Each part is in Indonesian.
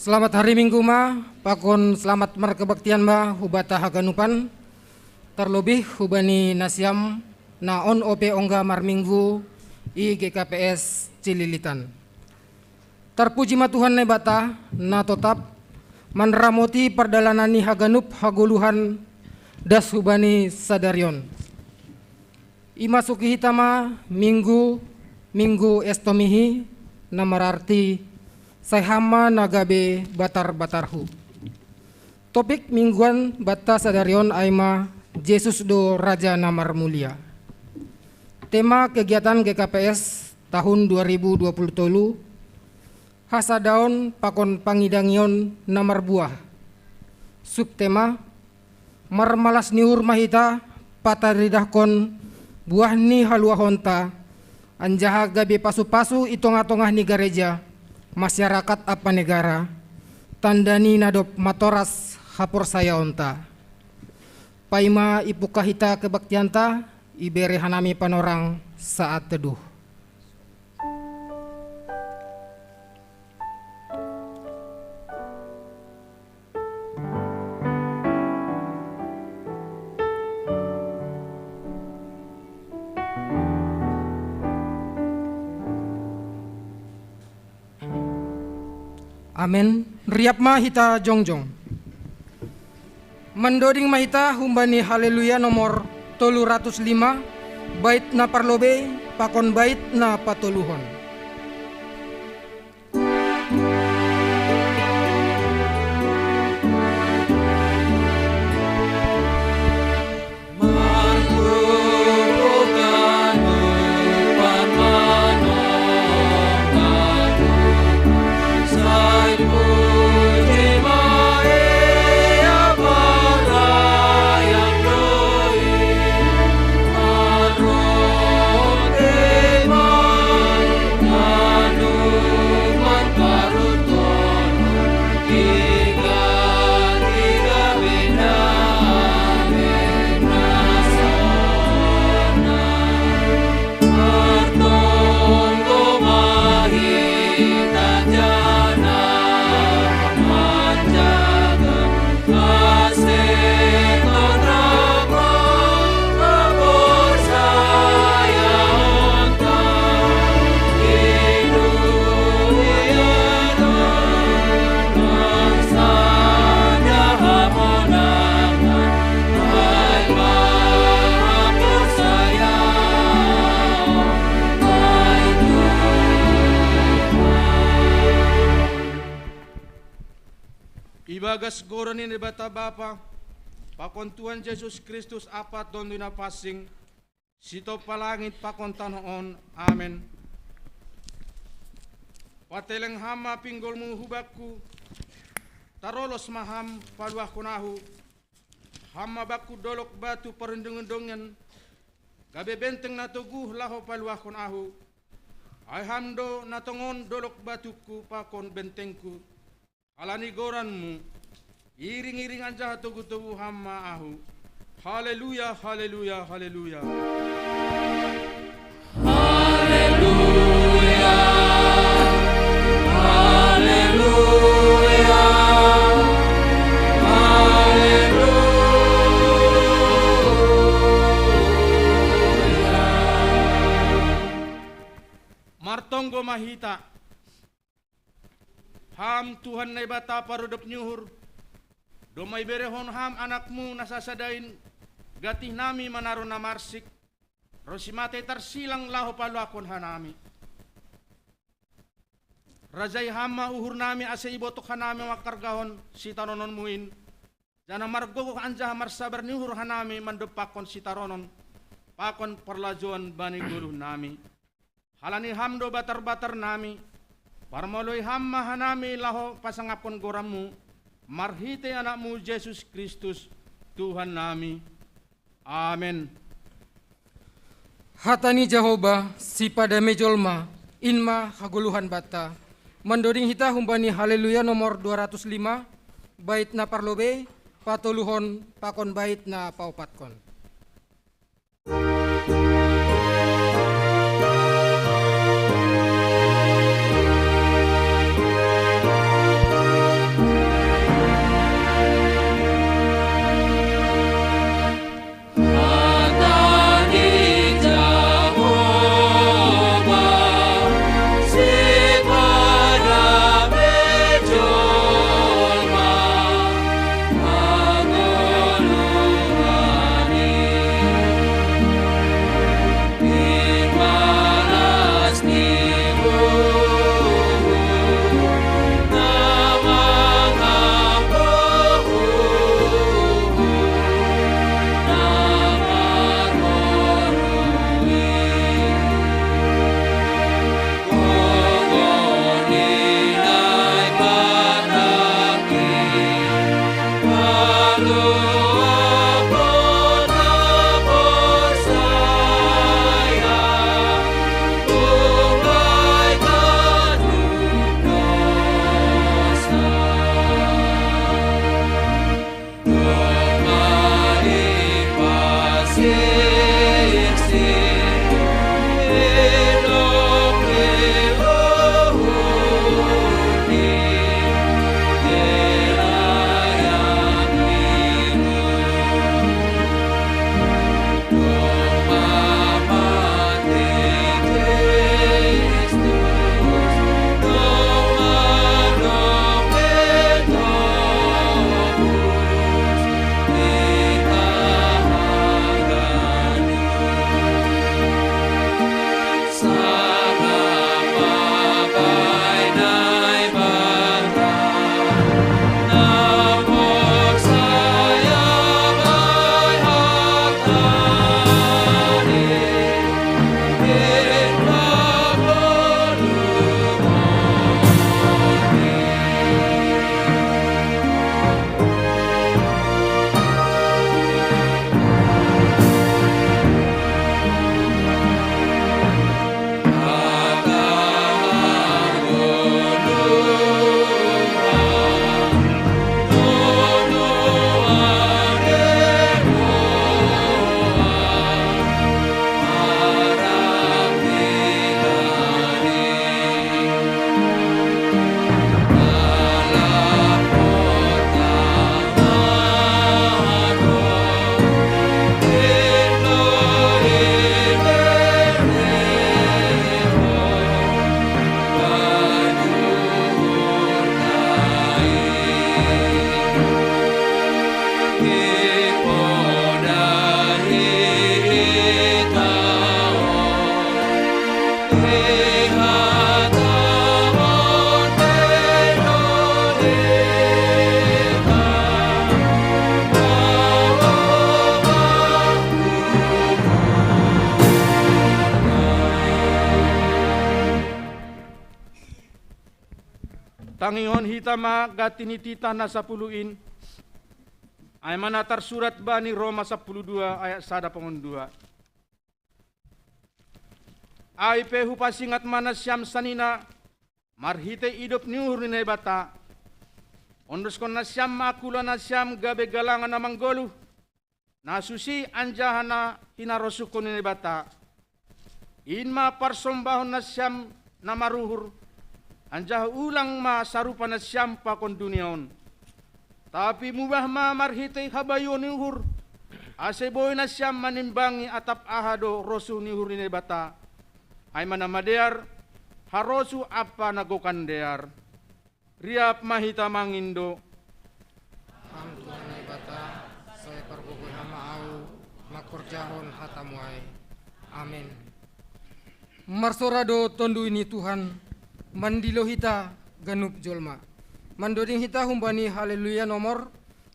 Selamat hari Minggu ma, pakon selamat markebaktian ma hubata haganupan, terlebih hubani nasiam na on ope ongga mar minggu i GKPS Cililitan. Terpuji ma Tuhan nebata na tetap manramoti perdalanani haganup haguluhan das hubani sadarion. Imasuki hitama minggu estomihi na mararti Sayhama nagabe batar-batarhu. Topik mingguan bata sadarion aima Yesus do Raja Namar Mulia. Tema kegiatan GKPS tahun 2020 Hasadaon pakon pangidangion namar buah. Subtema marmalas niur mahita pataridahkon buah ni halua honta anjaha gabe pasu-pasu itong-atongah ni gereja masyarakat apa negara tandani nadop matoras hapor saya onta paima ipukahita kebaktianta ibere hanami panorang saat teduh. Amin. Riap mahita jongjong. Mendoding mahita humbani haleluya nomor 305 bait na parlobe pakon bait na patuluhon. Ibagas goron ini bata Bapa, pakon Tuhan Yesus Kristus apat don duna pasing, sito palangit pakon tanoon, amen. Pateleng hama pinggolmu hubakku, tarolos maham paluah kunahu, hama baku dolok batu perundungan-dungan, gabe benteng na tuguh laho paluah kunahu, ay hamdo na tongon dolok batuku pakon bentengku, alani goranmu, iring-iring anja tugu-tugu hama ahu. Haleluya, haleluya, haleluya. Haleluya, haleluya, haleluya. Martonggo mahita, ham Tuhan na ibata parudop nyuhur, domay berehon ham anakmu nasasadain, gatih nami manaro na marsik, rosimate tarsilang laho palakon hanami. Rajay hama uhur nami asa ibotok hanami makargahon si taronon muin. Jana margo anja marsabar ni uhur hanami mandepakon si taronon. Pakon perlajuan bani guluh nami. Halani hamdo batar-batar nami. Parmoloy hamma hanami laho pasangapon goramu. Marhite anakmu Yesus Kristus Tuhan nami. Amen. Hatani Jehovah si pada mejolma inma haguluhan bata. Mendoding hita humbani haleluya nomor 205 bait na parlobe patuluhon pakon bait na paupatkon. Tangingon hitama gatini tita na 10 ay manatar surat bani Roma 12 ayat 1 ay pehu pasingat mana syam sanina marhite idop niuhur ni bata ondos kon na syam makula na syam gabe galangan na manggolu na susi anjahana hinarosukon ni bata inma parsombahon na syam na maruhur anjah ulang ma sarupa na siyam pa kon duniaon. Tapi mubah ma marhitay habayo ni uhur. Ase boy na siyam manimbangi atap ahado rosu ni uhur ni bata. Ay manamadear harosu apa nagokandear. Riap mahita mangindo. Ang tuan ni bata saya perbukuh hama au korjahon hatamuai. Amin. Marsorado tondu ini Tuhan, mandilo hita ganup jolma. Mandoding hita humbani haleluya nomor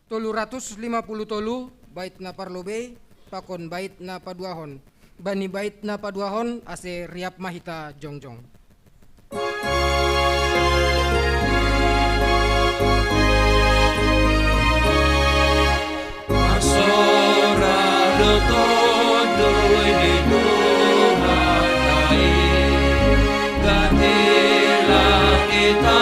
350 tolu bait na parlobe pakon bait na paduahon. Bani bait na paduahon ase riap mahita jongjong. Marsorado tondu ini Tuhan ai gantilah kita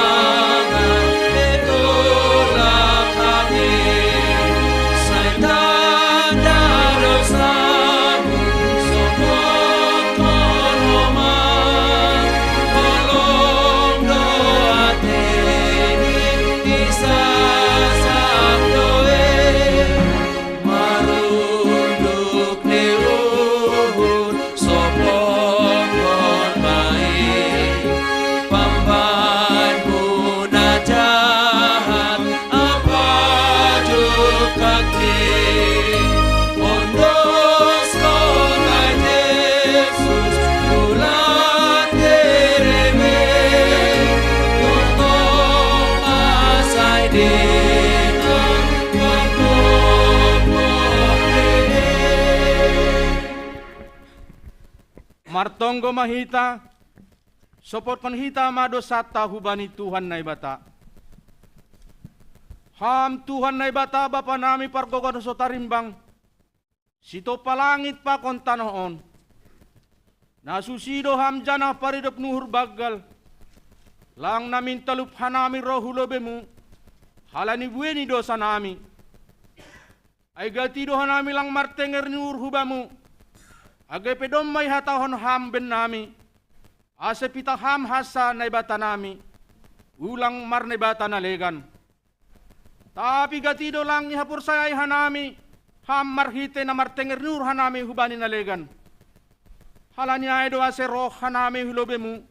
Martonggo mahita, sopot kon hita madosata hubani Tuhan na ibata. Ham Tuhan na ibata bapa nami pargogon so tarimbang, sito palangit pa kon tanoon. Nasusido ham jana paridop nuhur bagal, lang namin talup hanami rohulobemu, halani bueni dosa nami. Ay gatido hanami lang martenger nuhur hubamu, agay pedom may hatahon ham ben nami, ase pita ham hasa na ibata nami, ulang mar na ibata na legan. Tapi gatido lang ihapur sayay hanami, ham marhite na martenger nur hanami hubani na legan. Halani ay do ase roh hanami hulobemu,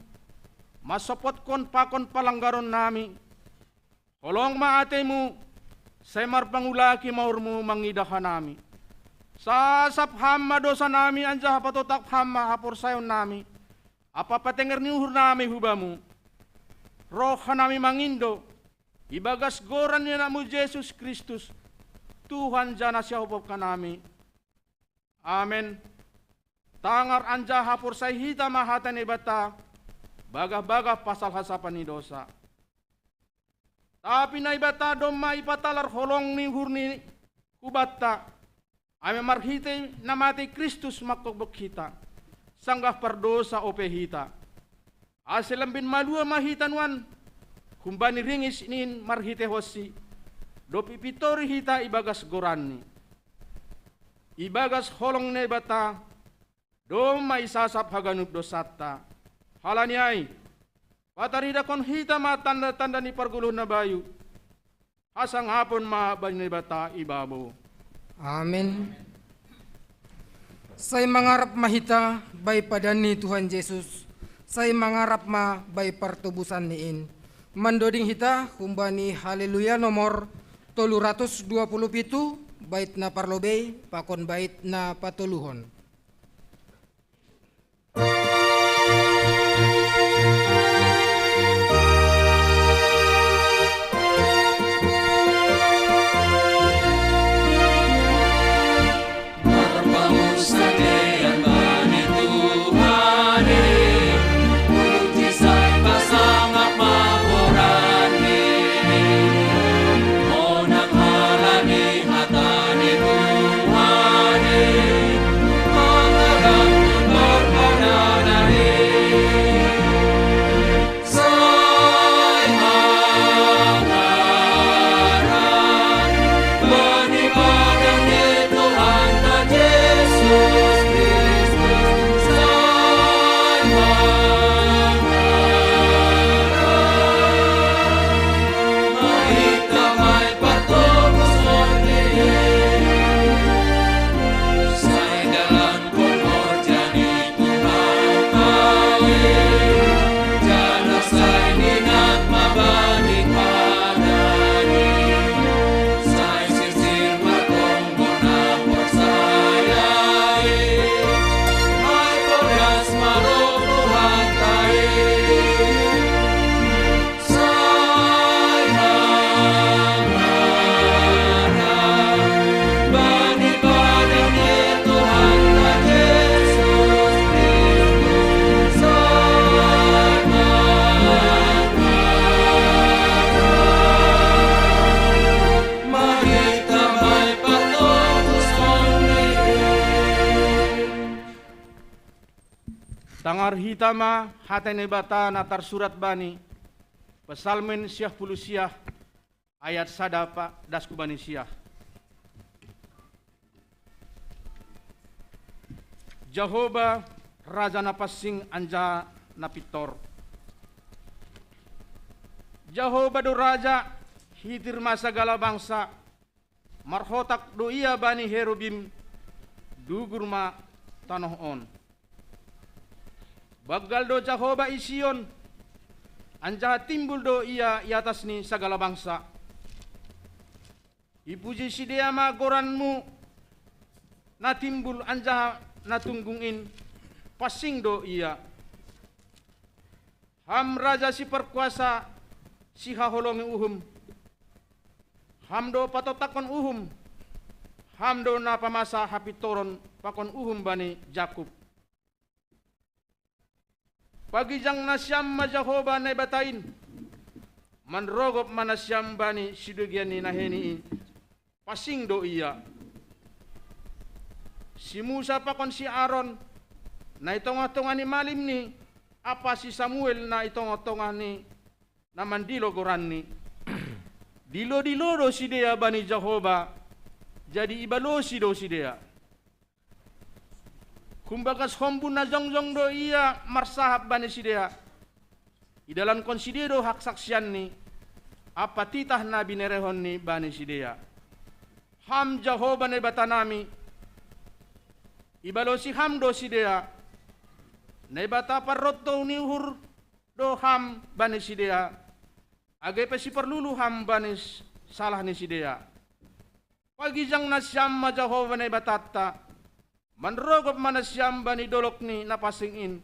masopot kon pakon palanggaron nami. Kolong maate mo, say marpangulaki maurmu mangidahan nami. Sasap hamma dosa nami anja hapatotak hamma hapor sayon nami. Apa patenger ni uhur nami hubamu. Roh nami mangindo. Ibagas goran niya namu Jesus Kristus. Tuhan jana siya hupop ka nami. Amen. Tangar anja hapor say hita mahatan ibata. Bagah-bagah pasal hasapan ni dosa. Tapi na ibata doma ipatalar holong ni uhur ni hubata. Ame marhite namati Kristus makobok kita. Sanggah perdosa ope hita. Aselambin malua mahitanwan. Kumbani ringis inin marhite hosi. Dopi pitori hita ibagas gorani. Ibagas holong nebata. Doma isasap haganup dosata. Halaniay. Patarida kon hita matanda-tanda ni parguluh na bayu. Asang hapon maabay nebata ibabo. Amin. Saya mangarap mahita bay padani Tuhan Yesus. Saya mangarap ma bay pertubusan niin. Mandoding hita kumbani haleluya nomor 327 bait na parlobe pakon bait na patuluhon. Tangar hitama hatene bata natar surat bani Pesalmen siah puluh siah ayat sadapa dasku bani siah. Jehovah Raja napasing anja napitor. Jehovah do Raja hitir masa segala bangsa. Marhotak do ia bani herubim dugurma tanoh on. Bagal do Jehovah ision anja timbul do ia i atas ni segala bangsa. Ipuji si dia ma goranmu na timbul anja na tunggungin pasing do ia. Ham raja si perkuasa si haholongi uhum. Ham do patotakon uhum. Ham do na pamasa hapitoron pakon uhum bani Jakub. Pagi jang nasyam ma Jehovah na batain. Manrogop manasyam bani sidugian ni naheni pasing do iya. Si Musa pakon si Aaron na itong-tongan ni malim ni apa si Samuel na itong-tongan ni na mandilo goran ni. Dilo-dilo do si dia bani Jehovah jadi ibalo si do si dia. Kumbagas hombun na jongjong do iya marsahab bani si dia. I dalam konsidero hak saksian ni apa titah na binerehon ni bani si dia. Ham Jehovah ne batanami ibalo si ham do si dia. Ne bata parrotto ni uhur do ham bani si dia. Agai pa si perlulu ham bani salah ni si dia. Pagi jang nasyam ma Jehovah ne batata. Manrogop manasyam bani dolok ni napasingin.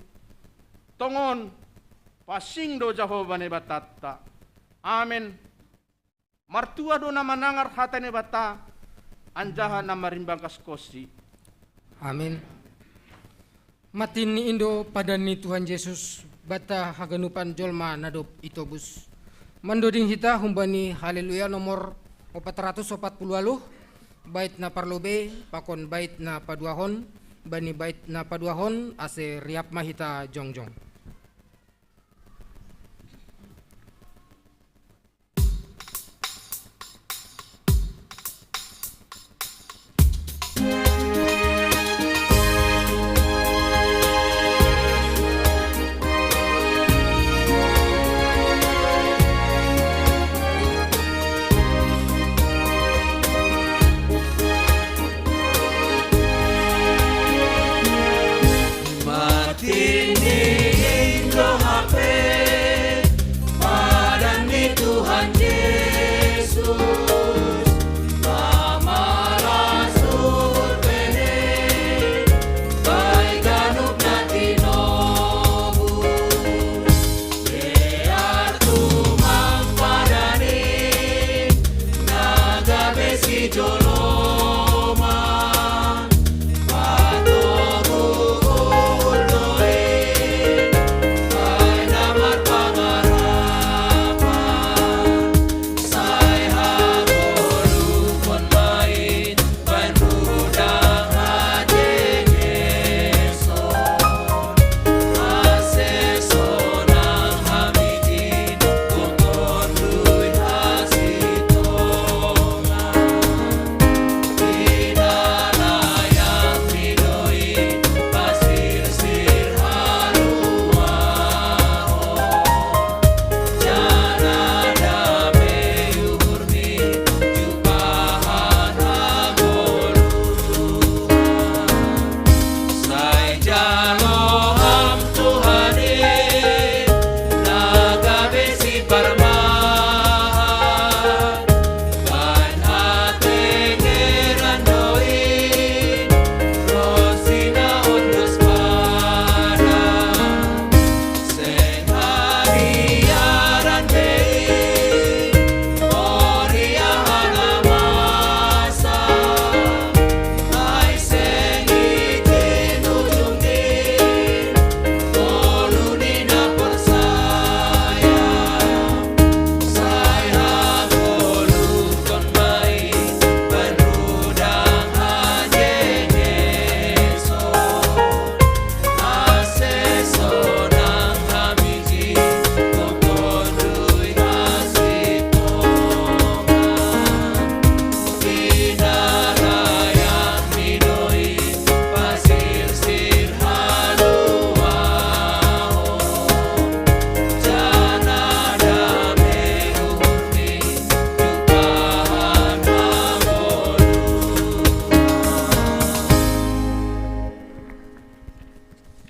Tongon pasing do Jehovah ne batata. Amen. Martua do na manangar hata ne bata. Anjaha na marimbang kaskosi. Amin. Matin ni Indo pada ni Tuhan Yesus bata haganupan jolma nadop itobus. Mandoding hita humbani haleluya nomor 440 bait na parlobe pakon bait na paduahon bani bait na paduahon ase riap mahita jongjong. Matini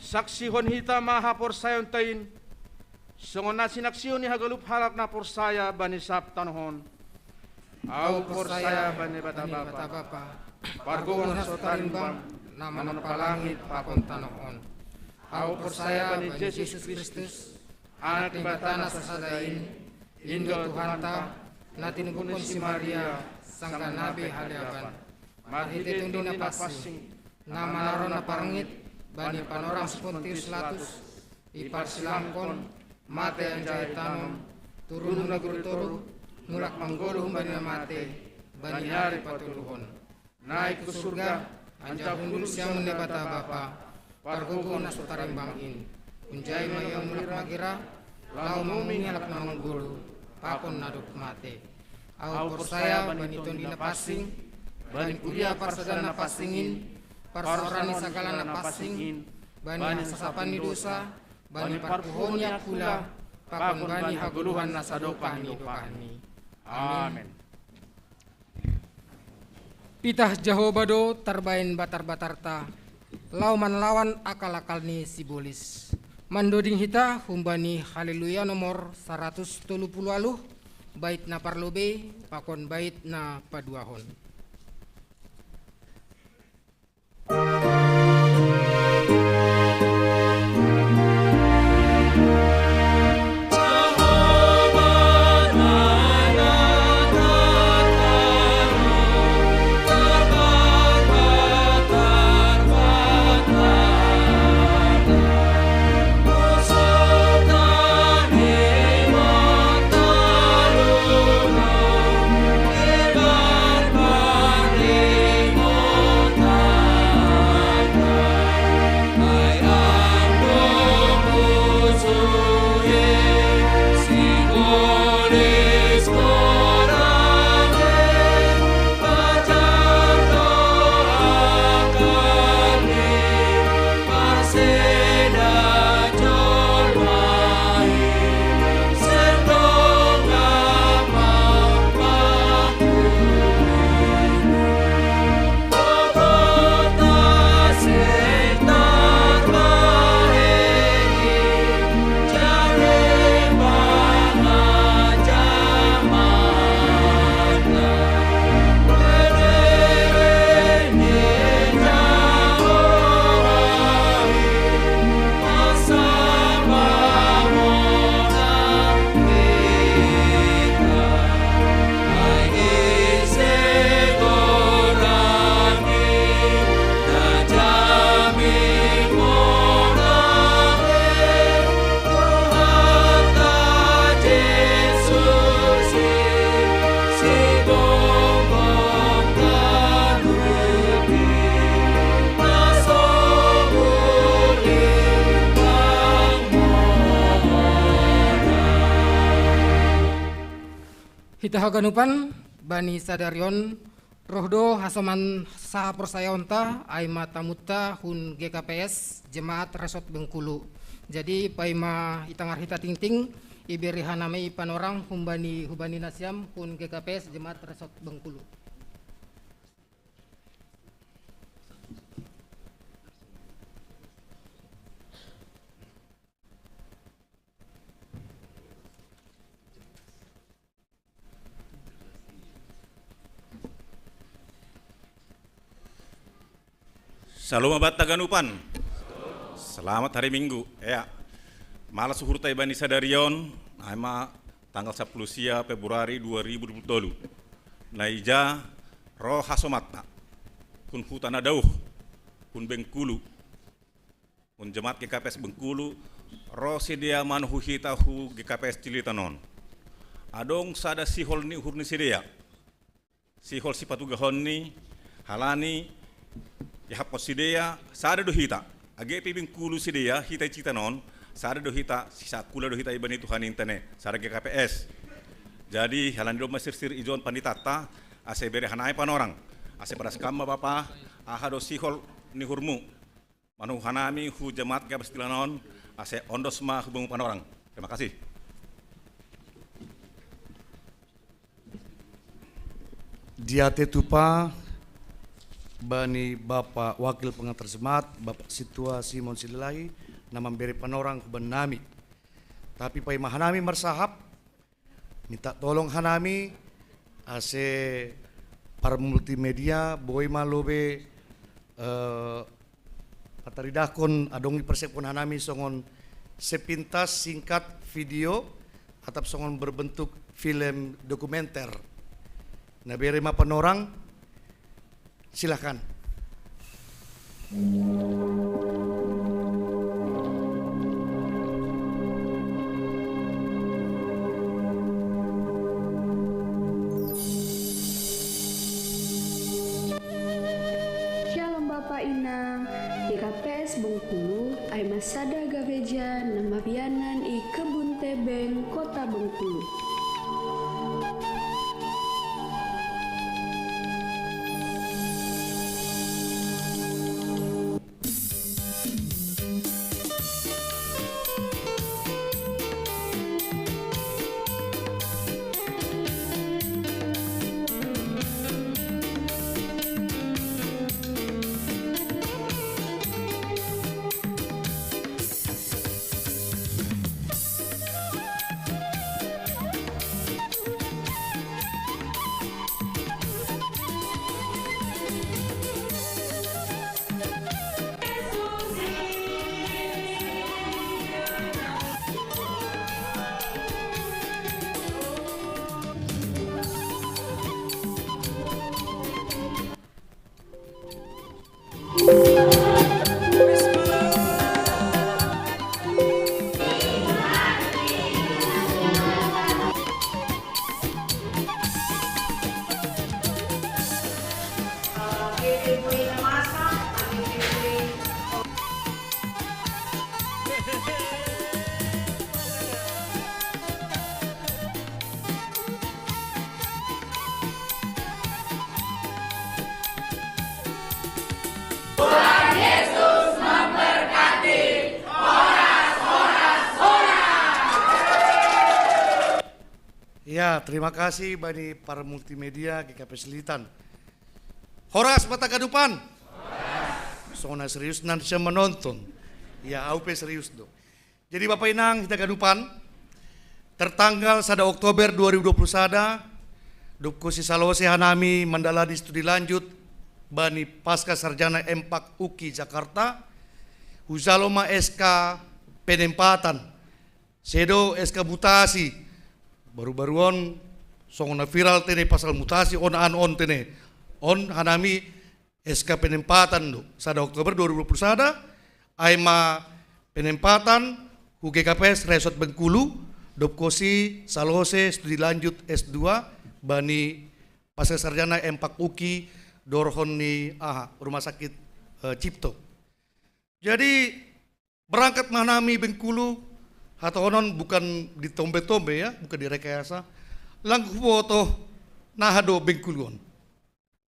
saksi hon hita maha porsayon tain, songon na sinaksiyon ni hagalup halak na porsaya bani sap tanhon. Au porsaya bani bata bapa, pargongon so tarimbang, nama palangit pakon tanahon. Au porsaya bani Yesus Kristus, anak batana sasadain, Indo Tuhanta, natin bukon si Maria, sangka nabi haliaban. Marhite tundi na pasing, nama naron na parangit, bani panorang Pontius Latus, iparsilangkon, mate anjay tanom, turun na guruturu, mulak manggolo bani na mate, bani hari patuluhon. Naik ke surga, anja hundul siang menebata bapa, pargogo na sutarimbangin, unjay mayang mulak magira, lau muming alak na manggolo, pakon naduk mate. Au porsaya bani tondi na pasing, bani kuliah parsadan na pasingin, parsorani sagala na pasingin, bani sasapan ni dosa, bani parpuhonnya kula, pakon bani haguluhan na sadopahni dopahni. Amin. Pitah Jahobado tarbain batar-batarta, lauman lawan akal-akal ni sibolis. Mandoding hita humbani haleluya nomor 130 aluh, bait na parlobe, pakon bait na paduahon. Hita haganupan bani sadarion rohdo hasoman saha persayonta aima tamutta hun GKPS Jemaat Resort Bengkulu. Jadi paima itangar hita tingting iberi haname panorang humbani nasiam hun GKPS Jemaat Resort Bengkulu. Salam abad taganupan. Selamat hari Minggu. Ya, malas suhur taibani sadarion, nama tanggal 10 Februari 2022. Naija roh hasomatna, kun hutana dauh, kun Bengkulu, kun jemaat GKPS Bengkulu, roh sedia manhu hitahu GKPS Cilitanon. Adong sada sihol ni uhur ni sedia, sihol sipatugahon ni halani. Ya hapos sidea sada do hita age pibing kulu sidea hita Citanon sada do hita sisa kula do hita ibani Tuhan intene sada GKPS. Jadi halan do masir-sir ijon panditata ase bere hanai panorang ase pada skamba bapa aha do sihol ni hurmu manu hanami hu jemaat GKPS Cilitanon ase ondosma hubung panorang. Terima kasih. Dia tetupa bani Bapak Wakil Pengantar Semat, Bapak Situa Simon Sililai, nama beri panorang kuban nami. Tapi pai mahanami marsahap, minta tolong hanami, ase para multimedia, boy malobe, pataridakon adongi persepon hanami songon sepintas singkat video atau songon berbentuk film dokumenter. Nah beri ma panorang, silakan. Shalom Bapak Ina, di KPS Bengkulu, ay masada gaveja nama bianan i Kebun Tebeng, Kota Bengkulu. Ya, terima kasih bani para multimedia GKP Selitan. Horas mata kadupan. Sona serius nanti saya menonton. Ya, aupe serius do. Jadi Bapak Inang kita kadupan tertanggal 1 Oktober 2021 Dupkosi Salose Hanami Mandala di studi lanjut bani Pasca Sarjana Empak UKI Jakarta Huzaloma SK penempatan Sedo SK mutasi baru-baruan songona viral tene pasal mutasi on tene on hanami SK penempatan do 1 Oktober 2021 aima penempatan UGKPS Resort Bengkulu Dopkosi Salose studi lanjut S2 bani Pasca Sarjana Empak UKI Dorhon ni Rumah Sakit Cipto. Jadi berangkat manami Bengkulu atau onon bukan di tombe-tombe ya, bukan di rekayasa. Langku foto nahado Bengkuluon.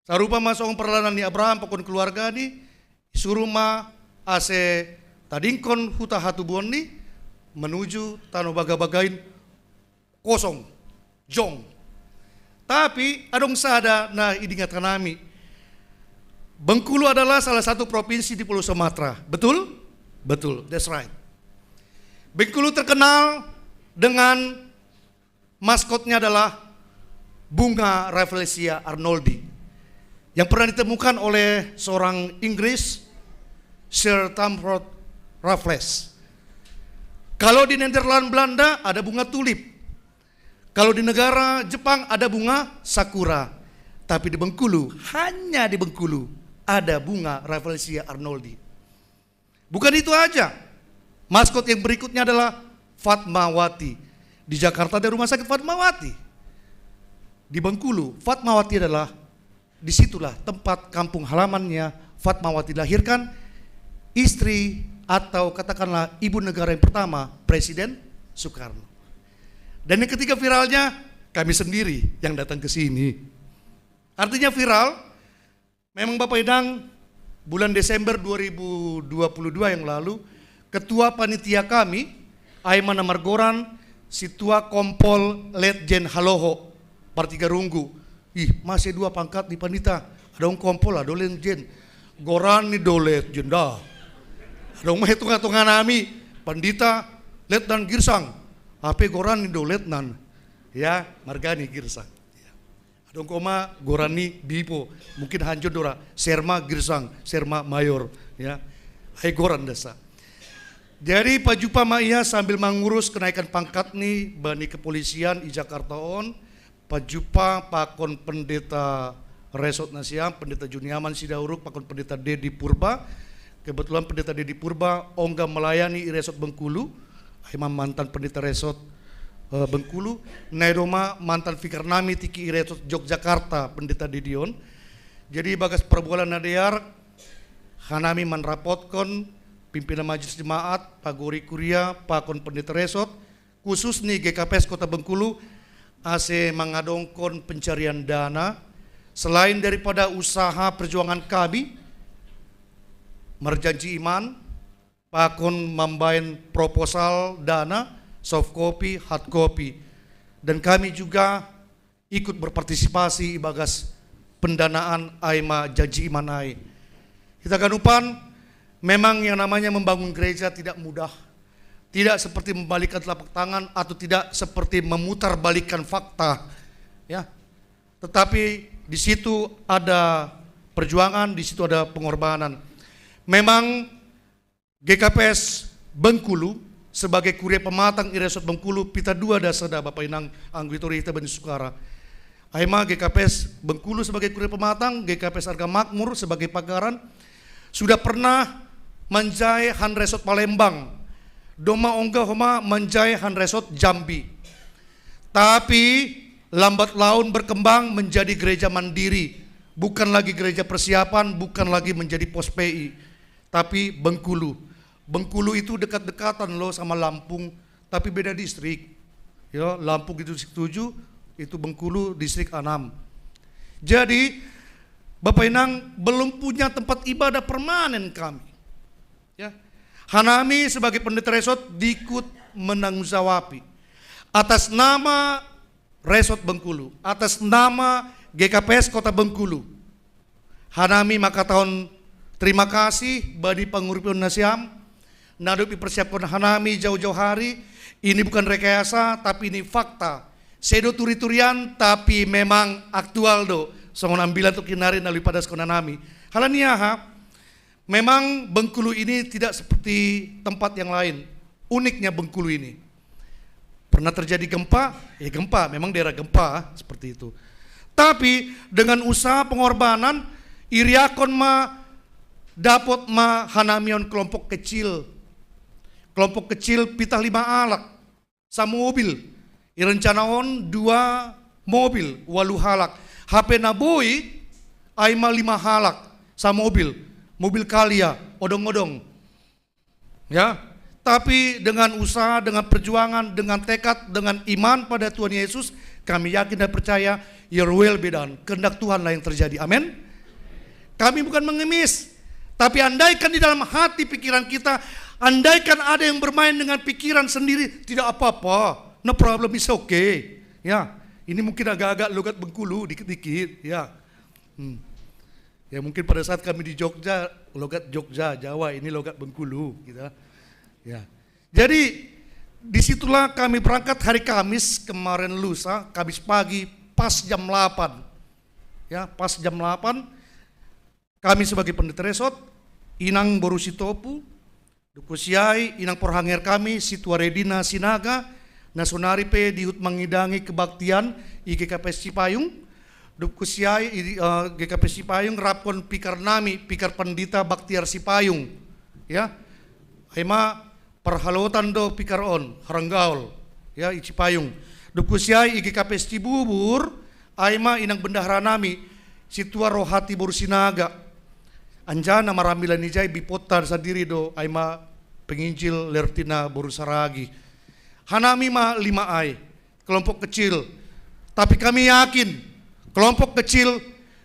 Sarupa masong perlanan ni Abraham pokon keluarga ni suruh ma ase tadingkon huta hatubon ni menuju Tano Baga-Bagain kosong, jong. Tapi adong sada na idingat kanami. Bengkulu adalah salah satu provinsi di Pulau Sumatera. Betul? Betul, that's right. Bengkulu terkenal dengan maskotnya adalah bunga Rafflesia arnoldi yang pernah ditemukan oleh seorang Inggris, Sir Tamford Raffles. Kalau di Nederland Belanda ada bunga tulip. Kalau di negara Jepang ada bunga sakura. Tapi di Bengkulu, hanya di Bengkulu ada bunga Rafflesia arnoldi. Bukan itu aja. Maskot yang berikutnya adalah Fatmawati. Di Jakarta ada rumah sakit Fatmawati. Di Bengkulu, Fatmawati adalah disitulah tempat kampung halamannya Fatmawati dilahirkan, istri atau katakanlah ibu negara yang pertama Presiden Soekarno. Dan yang ketiga viralnya kami sendiri yang datang ke sini. Artinya viral, memang Bapak Idang bulan Desember 2022 yang lalu, Ketua Panitia kami, Aiman Amargoran, Situa Kompol Letjen Haloho, Partigarunggu. Masih 2 pangkat di Panita, Adong kompol lah dolen jen. Goran ni dolet jenda. Adong mah hitung-hitungan nami pandita letnan girsang. Ape goran ni dolet nan. Ya, margani girsang. Ya. Adong koma goran ni bipo. Mungkin hanjur dora serma girsang, serma mayor. Ya. Hai goran desa. Jadi Pak Jupa Maya sambil mengurus kenaikan pangkat nih bani kepolisian di Jakarta on. Pak Jupa Pakon Pendeta Resort Nasiam, Pendeta Juniaman Sidauruk, Pakon Pendeta Dedi Purba. Kebetulan Pendeta Dedi Purba ongga melayani i Resort Bengkulu. Imam mantan Pendeta Resort Bengkulu. Nairoma mantan Fikar Nami Tiki i Resort Yogyakarta, Pendeta Didion. Jadi bagas perbualan nadear, Hanami menrapotkan pimpinan Majelis Jemaat, Pak Gori Kuria, Pakon Pendeta Resort, khusus nih GKPS Kota Bengkulu, AC mengadongkon pencarian dana selain daripada usaha perjuangan kami merjanji iman pakon membain proposal dana soft copy, hard copy, dan kami juga ikut berpartisipasi bagas pendanaan aima janji iman ai. Kita ganupan memang yang namanya membangun gereja tidak mudah. Tidak seperti membalikkan telapak tangan atau tidak seperti memutar balikan fakta, ya. Tetapi di situ ada perjuangan, di situ ada pengorbanan. Memang GKPS Bengkulu sebagai kuria pematang i Resort Bengkulu pita 2 dasada Bapak Inang Anggitori Hita Bani Sukara. Aima GKPS Bengkulu sebagai kuria pematang, GKPS Harga Makmur sebagai pagaran sudah pernah menjai Han Resort Palembang. Doma ongga homa menjai Han Resort Jambi. Tapi lambat laun berkembang menjadi gereja mandiri. Bukan lagi gereja persiapan, bukan lagi menjadi pos PI. Tapi Bengkulu. Bengkulu itu dekat-dekatan loh sama Lampung, tapi beda distrik. Ya, Lampung itu distrik 7, itu Bengkulu distrik 6. Jadi Bapak Inang belum punya tempat ibadah permanen kami. Ya. Hanami sebagai pendeta resort diikut menanggung atas nama Resort Bengkulu, atas nama GKPS Kota Bengkulu. Hanami maka tahun terima kasih bagi pengurus Nasiam. Nadupi persiapkan Hanami jauh-jauh hari. Ini bukan rekayasa tapi ini fakta. Sedo turi-turian tapi memang aktual do. Songon ambilan untuk kinari nalui pada sekolah nami. Halaniaha. Memang Bengkulu ini tidak seperti tempat yang lain. Uniknya Bengkulu ini. Pernah terjadi gempa? Ya gempa, memang daerah gempa seperti itu. Tapi dengan usaha pengorbanan, iriakon ma dapat ma hanamion kelompok kecil. Kelompok kecil pitah 5 alak sama mobil. Irencanaon 2 mobil walu halak. HP naboi aima 5 halak sama mobil. Mobil Kalia, odong-odong. Ya, tapi dengan usaha, dengan perjuangan, dengan tekad, dengan iman pada Tuhan Yesus, kami yakin dan percaya your will be done. Kehendak Tuhanlah yang terjadi. Amin. Kami bukan mengemis, tapi andaikan di dalam hati pikiran kita, andaikan ada yang bermain dengan pikiran sendiri, tidak apa-apa. No problem, is okay. Ya, ini mungkin agak-agak logat Bengkulu dikit-dikit. Ya. Ya mungkin pada saat kami di Jogja, logat Jogja, Jawa, ini logat Bengkulu, gitu. Ya. Jadi disitulah kami berangkat hari Kamis kemarin lusa, Kamis pagi pas jam 8. Ya, pas jam 8 kami sebagai pendeta resort, Inang Borusitopu, Dukusiai, Inang Porhanger kami, Situaredina Sinaga, Nasonari P dihut mengidangi kebaktian IGKPS Cipayung. Dukusiai GKPS Cipayung rapon pikar nami, pikar pendita Baktiar Cipayung. Ya. Aima perhalotan do pikar on, haranggaul. Ya, i Cipayung. Dukusiai GKPS Cibubur, aima inang bendahara nami, Situa Rohati Borusinaga. Anjana maramilan nijai bipotar sendiri do, aima penginjil Lertina Borusaragi. Hanami ma 5 ai, kelompok kecil. Tapi kami yakin kelompok kecil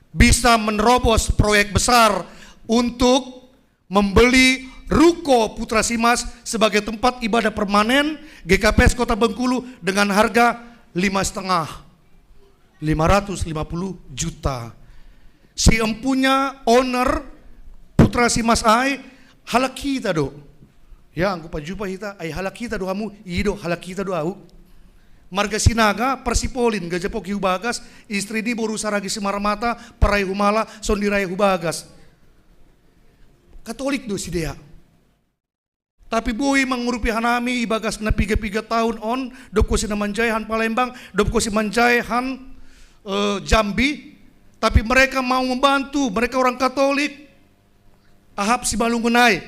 bisa menerobos proyek besar untuk membeli Ruko Putra Simas sebagai tempat ibadah permanen GKPS Kota Bengkulu dengan harga 5,5 550 juta. Si empunya owner putra si Mas Ai halak kita do. Ya, angku pajupa hita ai halak kita do hamu, ido halak kita do au. Marga Sinaga, Persipolin, Gajapok Hubagas, istri di boru saragi Semarmata, Parai Humala, Sondirai Hubagas. Katolik do si dia. Tapi bui mengurupi hanami ibagas na 3 tahun on, dop ko si namanjayhan Palembang, dop ko si manjayhan Jambi. Tapi mereka mau membantu, mereka orang Katolik. Ahap si balungunay,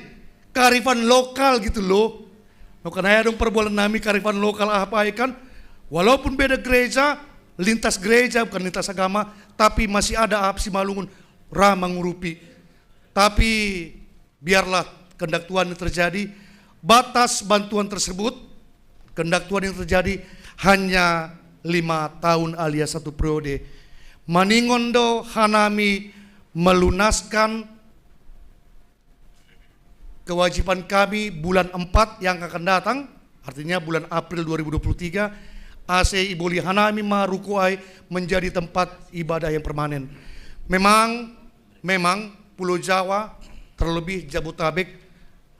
kearifan lokal gitu loh. Karena dong perbualan nami kearifan lokal ahap kan. Walaupun beda gereja, lintas gereja bukan lintas agama, tapi masih ada ahap si malungun ramah ngurupi. Tapi biarlah kehendak Tuhan yang terjadi. Batas bantuan tersebut, kehendak Tuhan yang terjadi hanya 5 tahun alias 1 periode. Maningondo hanami melunaskan kewajiban kami bulan 4 yang akan datang, artinya bulan April 2023. AC Iboli hanami marukuai menjadi tempat ibadah yang permanen. Memang Pulau Jawa terlebih Jabotabek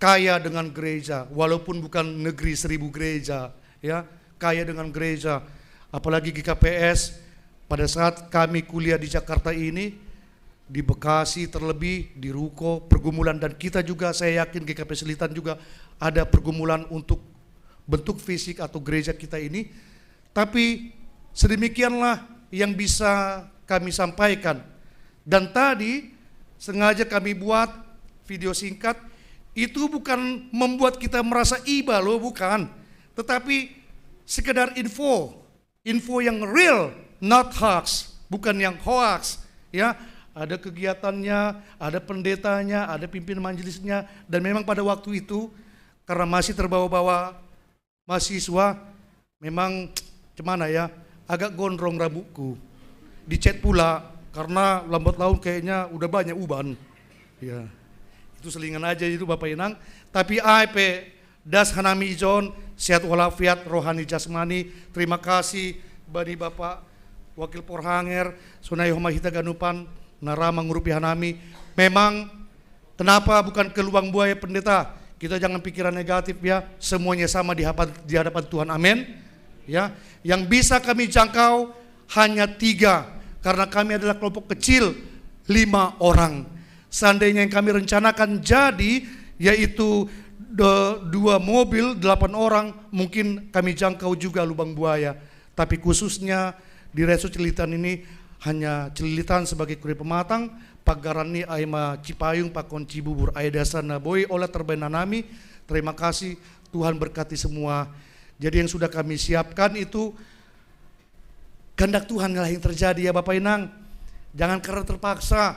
kaya dengan gereja, walaupun bukan negeri 1000 gereja, ya, kaya dengan gereja. Apalagi GKPS pada saat kami kuliah di Jakarta ini, di Bekasi terlebih, di Ruko, pergumulan, dan kita juga saya yakin GKP Selitan juga ada pergumulan untuk bentuk fisik atau gereja kita ini. Tapi sedemikianlah yang bisa kami sampaikan. Dan tadi sengaja kami buat video singkat. Itu bukan membuat kita merasa iba loh, bukan. Tetapi sekedar info yang real, not hoax, bukan yang hoax. Ya, ada kegiatannya, ada pendetanya, ada pimpinan majelisnya, dan memang pada waktu itu karena masih terbawa-bawa mahasiswa, memang gimana ya, agak gondrong rambutku. Dicet pula karena lambat laun kayaknya udah banyak uban. Ya. Itu selingan aja itu Bapak Inang. Tapi AIP das hanami ijon sehat walafiat rohani jasmani. Terima kasih bani Bapak Wakil Porhanger Sunai Homahita Ganupan narama ngurupi hanami. Memang kenapa bukan ke lubang buaya pendeta? Kita jangan pikiran negatif ya. Semuanya sama di hadapan Tuhan. Amin. Ya, yang bisa kami jangkau hanya 3 karena kami adalah kelompok kecil 5 orang. Seandainya yang kami rencanakan jadi yaitu 2 mobil 8 orang, mungkin kami jangkau juga lubang buaya. Tapi khususnya di Reso Celilitan ini hanya Celilitan sebagai kuri pematang, Pagarani Aima Cipayung Pakon Cibubur Aidasana Boy olah terbenanami. Terima kasih, Tuhan berkati semua. Jadi yang sudah kami siapkan itu kehendak Tuhan lah yang terjadi ya Bapak Inang. Jangan karena terpaksa.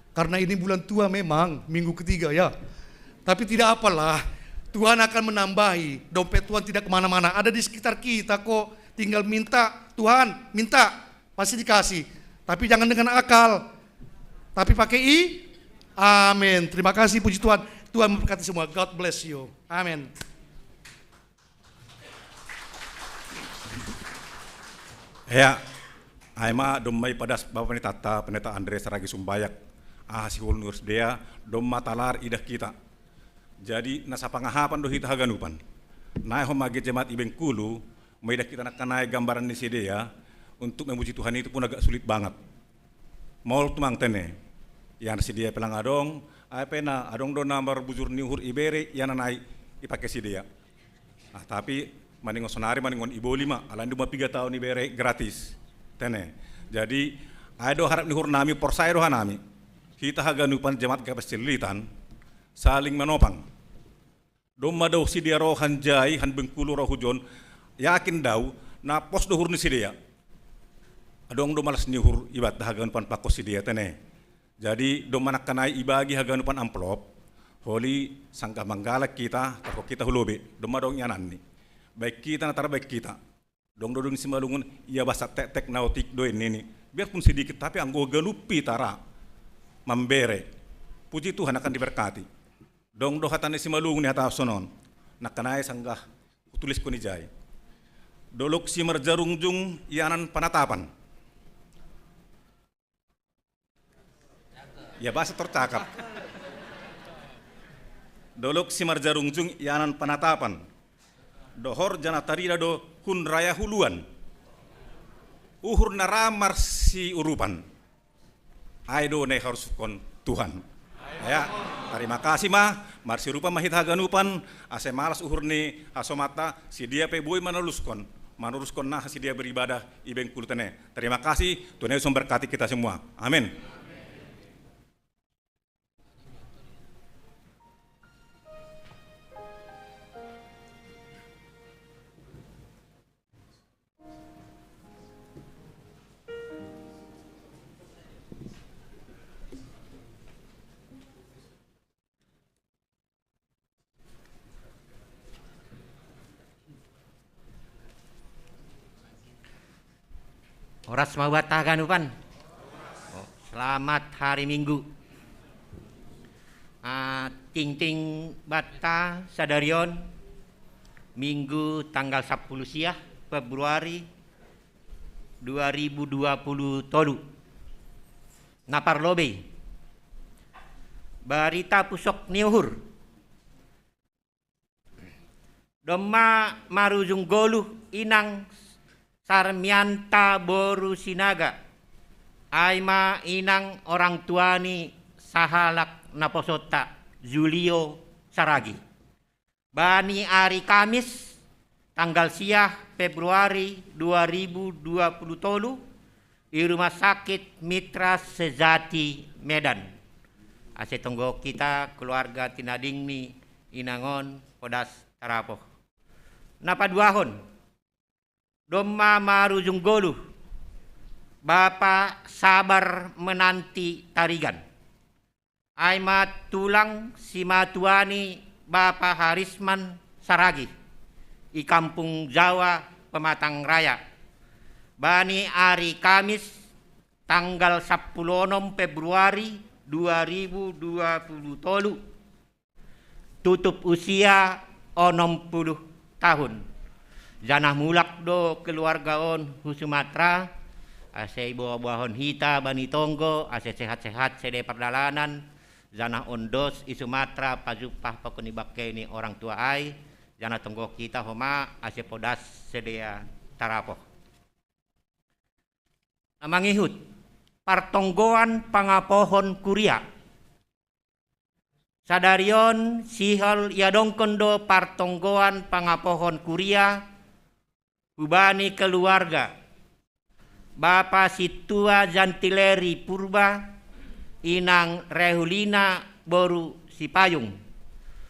Karena ini bulan tua memang, minggu ketiga ya. Tapi tidak apalah, Tuhan akan menambahi. Dompet Tuhan tidak kemana-mana, ada di sekitar kita kok. Tinggal minta, Tuhan minta, pasti dikasih. Tapi jangan dengan akal, tapi pakai amin. Terima kasih, puji Tuhan. Tuhan memberkati semua, God bless you, amin. Ya, aima domai padas Bapak Pendeta Andres Saragi Sumbayak, Sihul Nur Dea, domma talar idah kita. Jadi nasa pangahapan do hita haganupan. Naik homage jemaat Ibengkulu, maidah kita nak naik gambaran di Dea untuk memuji Tuhan itu pun agak sulit banget. Mau tumang tene, yang si Dea pelang adong, pena adong do nambar bujur niuhur ibere yang naik ipakai si Dea. Tapi maningon sonari maningon ibo 5 alan 3 tahun ni bere gratis tene. Jadi ado harap ni hurnami porsai rohanami kita haganupan jemaat GKP Celilitan saling menopang domma daw si dia rohan jai han Bengkulu rohujon yakin daw na pos do hurni si dia adong do malas ni hur ibat haganupan pakos si dia tene. Jadi do manakkanai ibagi haganupan amplop holi sangka manggala kita tako kita hulobe domma dong yanan ni baik kita natara baik kita dong si malungun ia bahasa tek nautik do ini biarpun sedikit tapi anggo galupi tara membere puji Tuhan akan diberkati dong do hatane si malungun ni hata sonon nakanai sanggah tulis ko ni jay dolok si marjarungjung ianan panatapan Ya bahasa tercakap. Dolok simarjarungjung yanan panatapan. Dohor jana tarida do hun raya huluan. Uhur naramar si urupan. Aido ne harus kon Tuhan. Ya, terima kasih mah. Marsi rupa mahit haganupan. Ase malas uhur ni asomata si dia pe boy manaluskon. Manuruskan nah si dia beribadah ibeng kultene. Terima kasih, Tuhan Yesus memberkati kita semua. Amin. Horas mawata ganupan. Selamat hari Minggu. Ting bata sadarion Minggu tanggal 10 siah Februari 2020 tolu. Napar lobe. Barita pusok niuhur. Doma marujung goluh inang Sarmianta Boru Sinaga, Aima inang orang tuani sahalak naposota Julio Saragi. Bani hari Kamis tanggal siah Februari 2020 tolu di Rumah Sakit Mitra Sejati Medan. Ase tonggo kita keluarga tinadingmi inangon podas tarapoh. Napa duahon? Doma marujung goluh, Bapak sabar menanti tarigan. Aimat tulang si matuani Bapak Harisman Saragi, di Kampung Jawa Pematang Raya. Bani hari Kamis tanggal 10 Februari 2020 tolu. Tutup usia 60 tahun. Janah mulak do keluarga on Sumatra, ase bawa-bawahon hita bani tonggo, ase sehat-sehat sede perdalanan, janah ondos i Sumatra pajupah pakoni bakke ni orang tua ai, janah tonggo kita homa ase podas sedea tarapoh. Mangihut partonggoan pangapohon kuria. Sadarion sihol yadongkondo partonggoan pangapohon kuria. Hubani keluarga Bapak Situa Jantileri Purba inang Rehulina Boru Sipayung.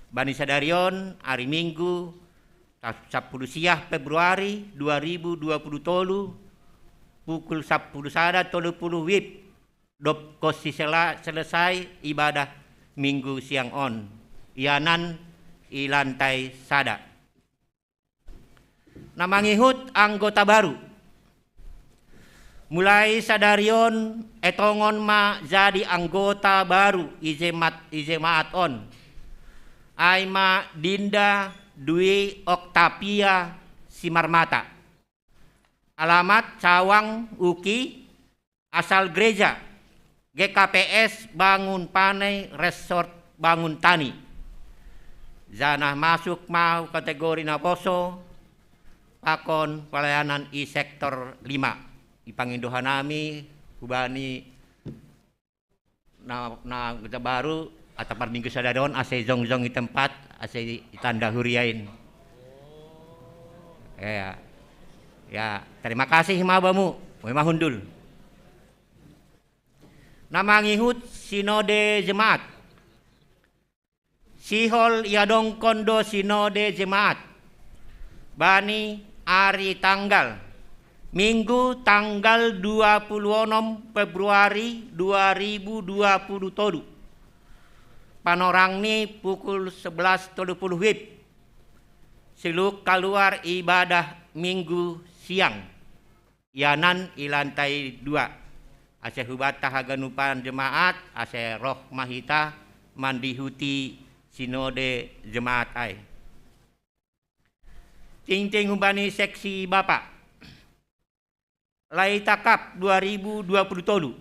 Bani sadarion hari Minggu 10 siah Februari 2020 tolu pukul 10 sada 30 wib dop kosi selesai ibadah Minggu siang on ianan i lantai sada. Namangihut anggota baru. Mulai sadarion etongon ma jadi anggota baru Ijemaat on. Aima Dinda Dwi Oktapia Simarmata. Alamat Cawang Uki, asal gereja GKPS Bangun Panai Resort Bangun Tani. Zanah masuk mau kategori naposo akon pelayanan i sektor 5 ipanginduhan nami hubani na kita baru atau par minggu sadadon ase zong-zong di tempat ase itanda huriain. Ya terima kasih mabamu memang hundul. Nama ngihut sinode jemaat sihol yadong kondo sinode jemaat bani hari tanggal Minggu tanggal 26 Februari 2020 tolu. Panorang ni pukul 11.30 wib. Siluk keluar ibadah Minggu siang. Yanan i lantai 2. Ase hubata haganupan jemaat, ase roh mahita mandihuti sinode jemaat ai. Ting-ting hubani seksi Bapak. Lai takap 2020 tolu.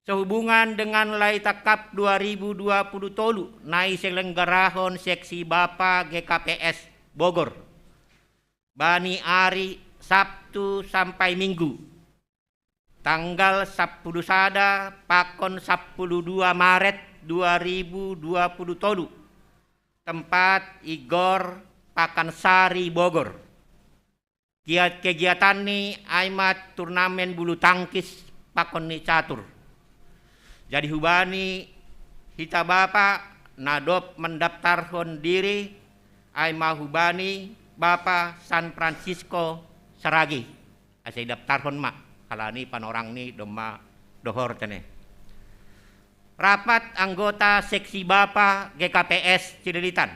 sehubungan dengan Laita Cup 2020 tolu nai selenggarahon seksi Bapa GKPS Bogor. Bani hari Sabtu sampai Minggu. Tanggal 10 sada pakon 12 Maret 2020 tolu. Tempat Igor Pakansari Bogor. Kegiatan ni aimat turnamen bulu tangkis pakon ni catur. Jadi hubani hita bapa nadop mendaftarkan diri aima hubani bapa San Francisco Saragi. Asai daftarkan mak kalani panorang ni doma dohor tene. Rapat anggota seksi bapa GKPS Cililitan.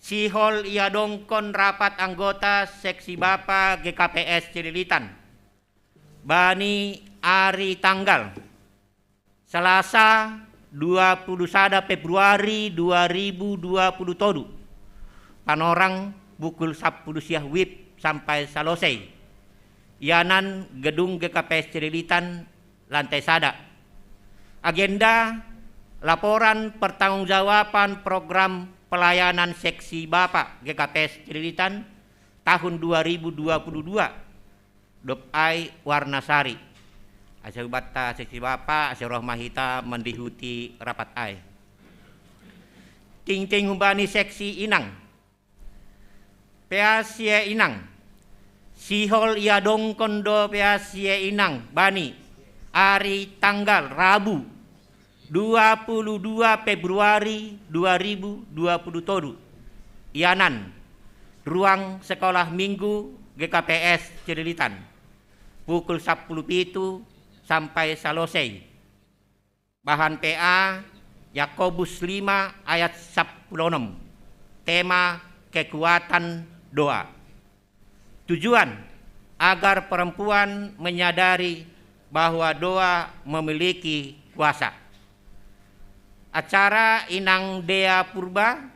Sihol ia dongkon rapat anggota seksi Bapa GKPS Cililitan. Bani hari tanggal Selasa 21 Februari 2020 tolu. Panorang pukul 10 siang WIB sampai selesai. Yanan gedung GKPS Cililitan lantai sada. Agenda laporan pertanggungjawaban program pelayanan seksi Bapak GKPS Cililitan tahun 2022 Dop.ai Warnasari. Asal bata seksi Bapak asal rohmahita mendihuti rapat ai. Ting-ting hubani seksi Inang. Peasia Inang. Sihol ia dongkondo Peasia Inang bani hari tanggal Rabu 22 Februari 2020 tolu. Ianan ruang sekolah minggu GKPS Cililitan. Pukul 10 pitu sampai selesai. Bahan PA Yakobus 5 ayat 16. Tema kekuatan doa. Tujuan agar perempuan menyadari bahwa doa memiliki kuasa. Acara Inang Dea Purba,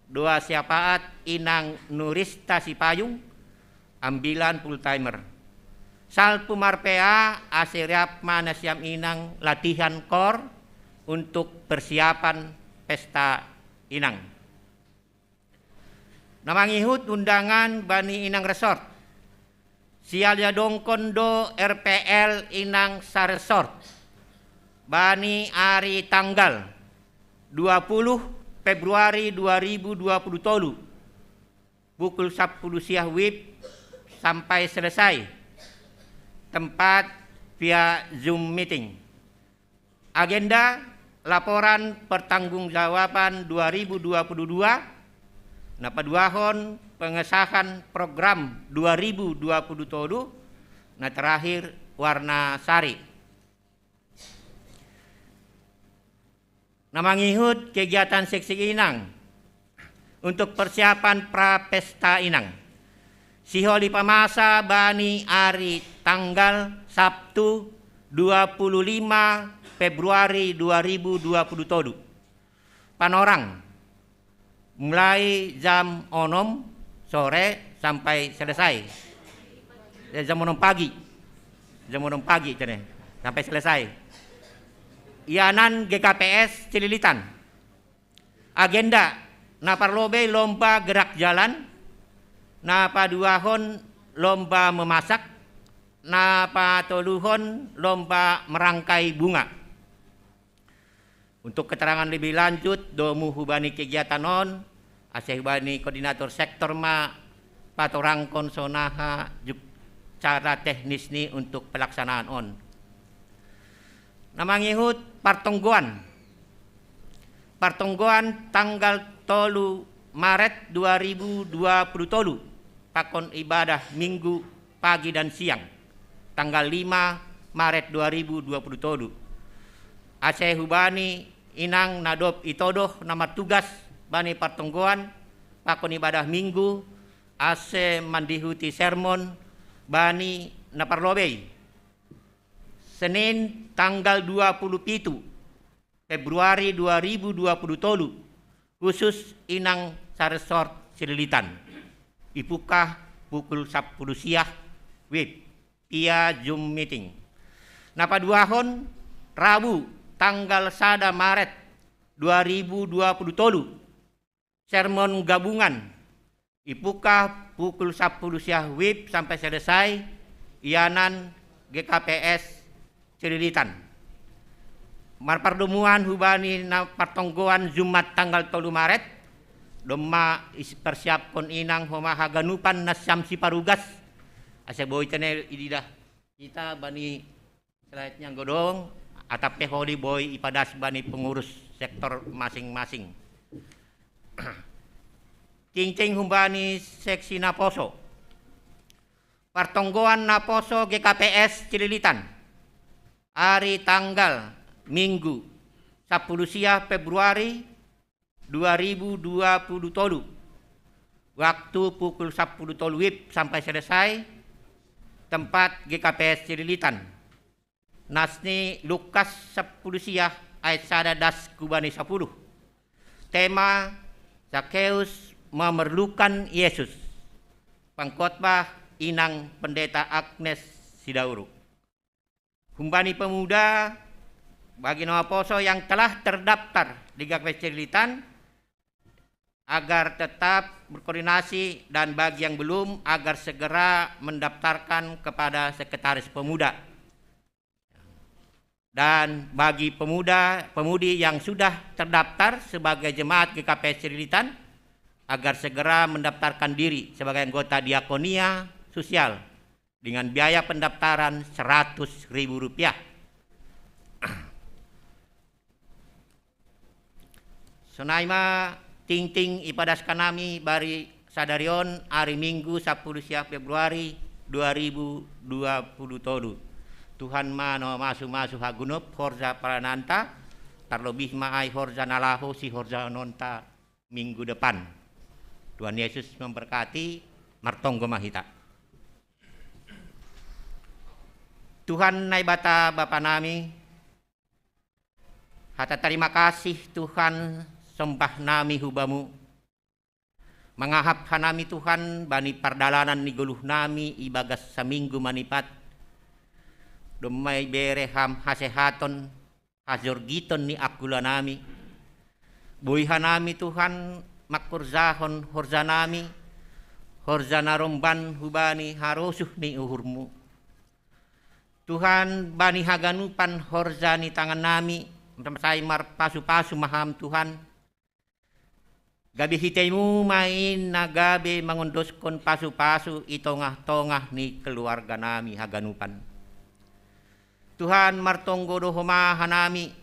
doa syafaat Inang Nurista Sipayung, ambilan full timer. Salpumar PA Asiriap Manasiam Inang latihan kor untuk persiapan pesta Inang. Namangihut undangan Bani Inang Resort. Sialya Dongkondo RPL Inang Saresort. Bani hari tanggal 20 Februari 2020 tolu. Pukul 10 siang WIB sampai selesai. Tempat via Zoom meeting. Agenda laporan pertanggungjawaban 2022. Napaduahon pengesahan program 2020 tolu. Nah terakhir Warnasari. Namangihut kegiatan seksi Inang untuk persiapan prapesta Inang. Siholi pamasa bani hari tanggal Sabtu 25 Februari 2020 tolu. Panorang mulai jam 6 sore sampai selesai. Jam 6 pagi. Jam 6 pagi sampai selesai. Ianan GKPS Cililitan. Agenda naparlobe lomba gerak jalan, napaduahon lomba memasak, napatoluhon lomba merangkai bunga. Untuk keterangan lebih lanjut domu hubani kegiatan on, asih hubani koordinator sektor ma patorangkon sonaha cara teknis ni untuk pelaksanaan on. Namangihut partonggoan. Partonggoan tanggal 3 Maret 2020 tolu. Pakon ibadah minggu pagi dan siang. Tanggal 5 Maret 2020 tolu. Aceh hubani Inang nadop itodoh nama tugas bani partonggoan. Pakon ibadah minggu. Ase mandihuti sermon bani naparlobei. Senin tanggal 27 Februari 2020 tolu khusus Inang Saresort Cililitan. Dibuka pukul 10 siang WIB via Zoom meeting. Napaduahon Rabu tanggal 1 Maret 2023 sermon gabungan ibuka pukul 10 siang WIB sampai selesai ianan GKPS Cililitan. Marpardomuan hubani na partonggoan Jumat tanggal 3 Maret doma persiapkon inang homa haganupan na Syamsi Parugas asa boy channel ididah kita bani slide-nya godong atape holy boy ipadas bani pengurus sektor masing-masing. Cingcing humbani seksi Naposo. Partonggoan Naposo GKPS Cililitan. Hari tanggal Minggu 10 Februari 2023. Waktu pukul 10 WIB sampai selesai. Tempat GKPS Cililitan. Nasni Lukas 10 ayat 1 das kubani 10. Tema Zakheus memerlukan Yesus. Pengkhotbah Inang Pendeta Agnes Sidauru. Humbani pemuda bagi Naposo yang telah terdaftar di GKPS Cililitan agar tetap berkoordinasi dan bagi yang belum agar segera mendaftarkan kepada Sekretaris Pemuda. Dan bagi pemuda-pemudi yang sudah terdaftar sebagai jemaat GKPS Cililitan agar segera mendaftarkan diri sebagai anggota diakonia sosial dengan biaya pendaftaran Rp100.000. Sonaima ting-ting ipadas kanami bari sadarion hari Minggu 10 Februari 2023. Tuhan mano masu hagunup horza parananta terlebih maai horza nalaho si horza nonta minggu depan. Tuhan Yesus memberkati martonggo mahita. Tuhan naibata Bapa nami, hata terima kasih Tuhan sembah nami hubamu. Mangahap hanami Tuhan bani pardalanan ni guluh nami ibagas saminggu manipat. Dumay bereham hasehaton hazorgiton ni akula nami. Buihan nami Tuhan makurzahon horzanami. Horzanaromban hubani harosuh ni uhurmu. Tuhan bani haganupan horzani tangan nami. Saya marpasu-pasu maham Tuhan. Gabi hitaimu main na gabi mangundoskon pasu-pasu itongah-tongah ni keluarga nami haganupan. Tuhan martonggo dohoma hanami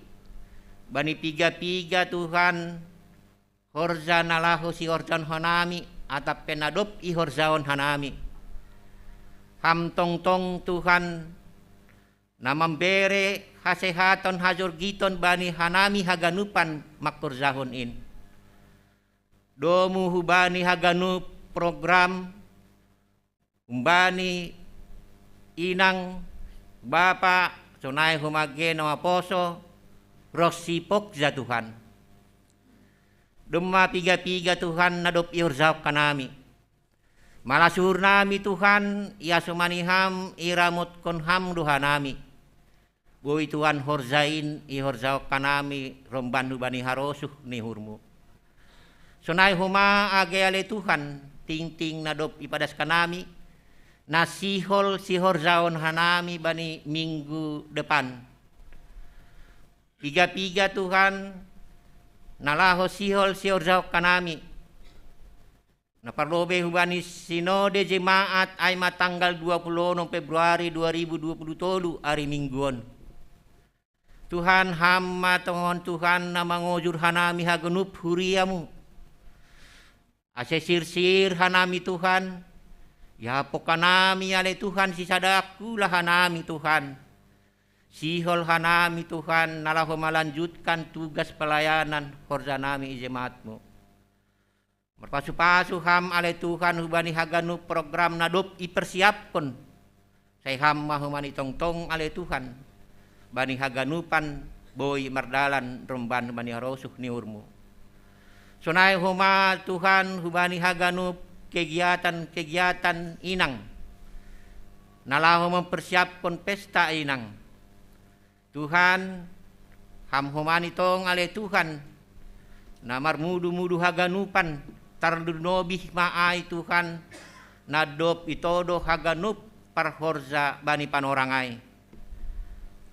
bani piga-piga Tuhan horza nalaho si horzan hanami atap penadop i horzaon hanami. Ham tong-tong Tuhan namambere hasehaton hazorgiton bani hanami haganupan makurzahon in. Domu hubani haganup program umbani inang Bapa sonai humage Naposo rosipok za Tuhan. Duma piga-piga Tuhan nadop iurzak kanami. Malasur nami Tuhan ia sumaniham iramut konham duhanami. Bui Tuhan horzain i horzak kanami romban hubani harosuh ni hurmu. Sonai huma age ale Tuhan ting-ting nadop ipadas kanami. Nasihol sihor zaon hanami bani minggu depan. Piga-piga Tuhan nalaho sihol sihor zaon kanami. Naparlobe hubani sinode jemaat aima tanggal 26 Februari 2023 hari Mingguon. Tuhan hamma tongon Tuhan namangojur hanami hagenup huriamu. Asesir-sir hanami Tuhan. Ya pokanami ale Tuhan si sadaku lah hanami Tuhan. Sihol hanami Tuhan nalaho melanjutkan tugas pelayanan horzanami jemaatmu. Merpasu-pasu ham ale Tuhan hubani haganu program nadop ipersiapkon. Saya ham mahumani tong-tong ale Tuhan. Bani haganupan boy mardalan romban bani harosuh niurmu. Sonai huma Tuhan hubani haganup kegiatan-kegiatan inang. Nalaho mempersiapkan pesta inang. Tuhan, ham humani tong ale Tuhan, namar mudu-mudu haganupan, tarlunobih maay Tuhan, nadop itodo haganup parhorza bani panorangai.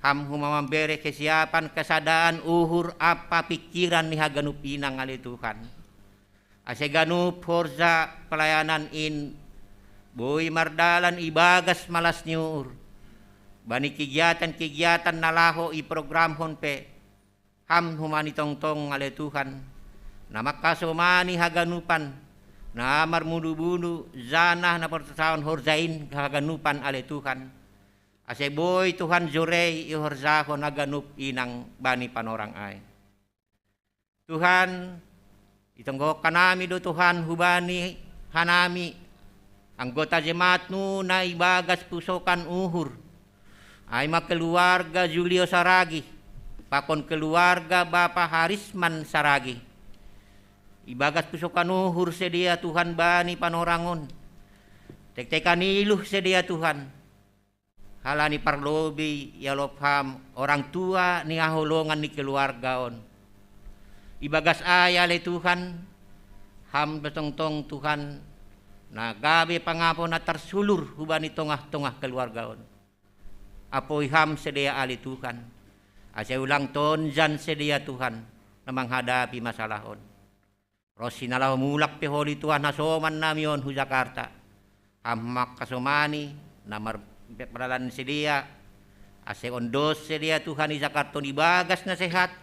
Ham humamambere kesiapan kesadaan uhur apa pikiran ni haganup inang ale Tuhan. Ase ganup horza pelayanan in boy mardalan ibagas malas nyur. Bani kegiatan-kegiatan nalaho i program honpe ham humani tong-tong ale Tuhan. Nama kasomani haganupan namar mudu-mudu zanah na pertasawan horzain haganupan ale Tuhan. Ase boy Tuhan jorei ihorzahon haganup inang bani panorang ay. Tuhan itonggo kanami do Tuhan hubani hanami anggota jemaat nu na ibagas pusokan uhur. Ay keluarga Julio Saragi, pakon keluarga Bapak Harisman Saragi. Ibagas pusokan uhur sedia Tuhan bani panorangon. Tek-tekan iluh sedia Tuhan. Halani parlobi ya lopham orang tua ni aholongan ni keluarga on. Ibagas aya le Tuhan, ham betong-tong Tuhan na gabe pangapo na tersulur hubani tongah-tongah keluarga on. Apoy ham sedia ali Tuhan. Asa ulang tonjan sedia Tuhan na menghadapi masalah on. Rosinalah mulak peholi Tuhan hasoman namion hu Jakarta. Ham makasomani namar peralan sedia. Ase ondos sedia Tuhan di Jakarta ibagas na sehat.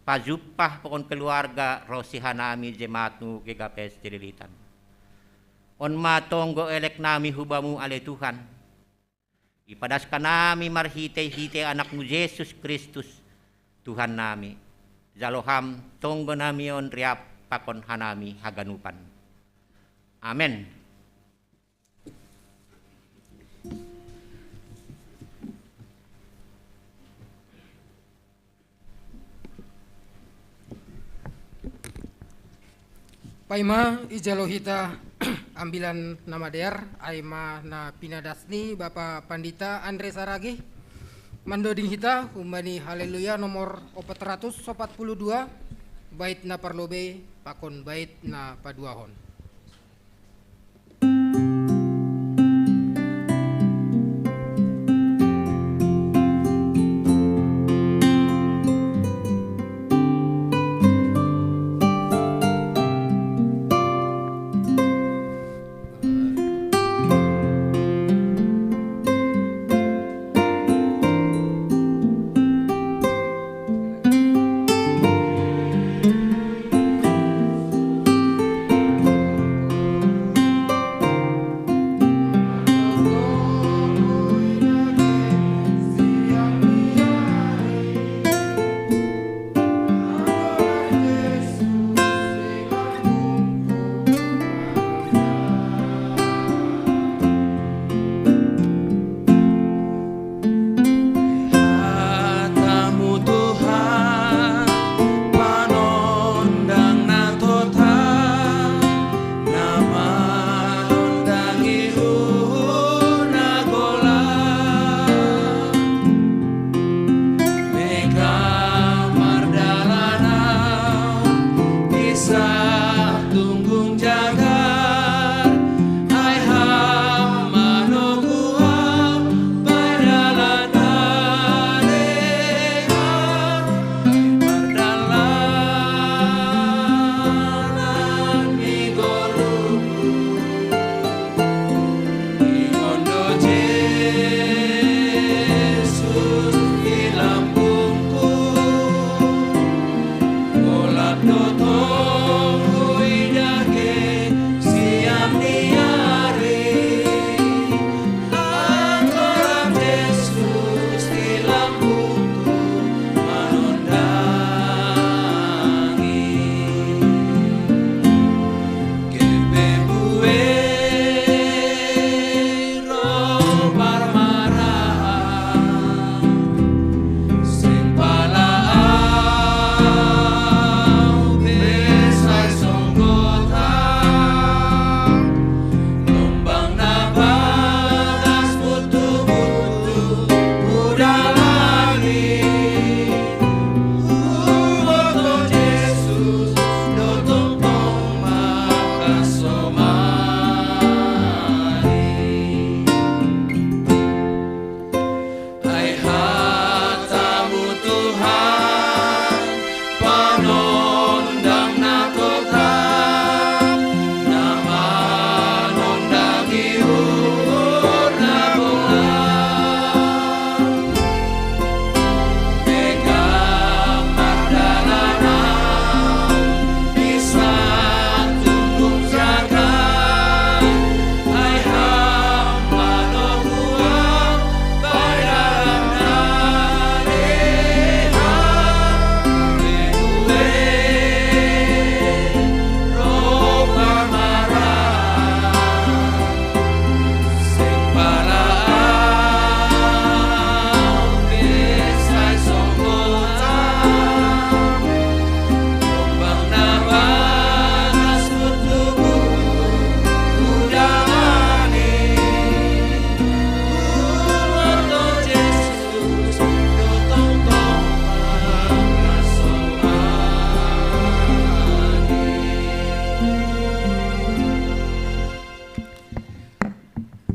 Pajupah pokon keluarga rosihanami jemaatnu GKPS Cililitan. On matonggo elek nami hubamu ale Tuhan. Ipadaskan nami marhite-hite anakmu Yesus Kristus Tuhan nami. Zaloham tonggo nami on riap pakon hanami haganupan. Amen. Paima ijalohita ambilan nama der aima na pinadasni Bapak Pandita Andre Saragi mandoding hita humani haleluya nomor 442 bait na parlobe pakon bait na paduahon.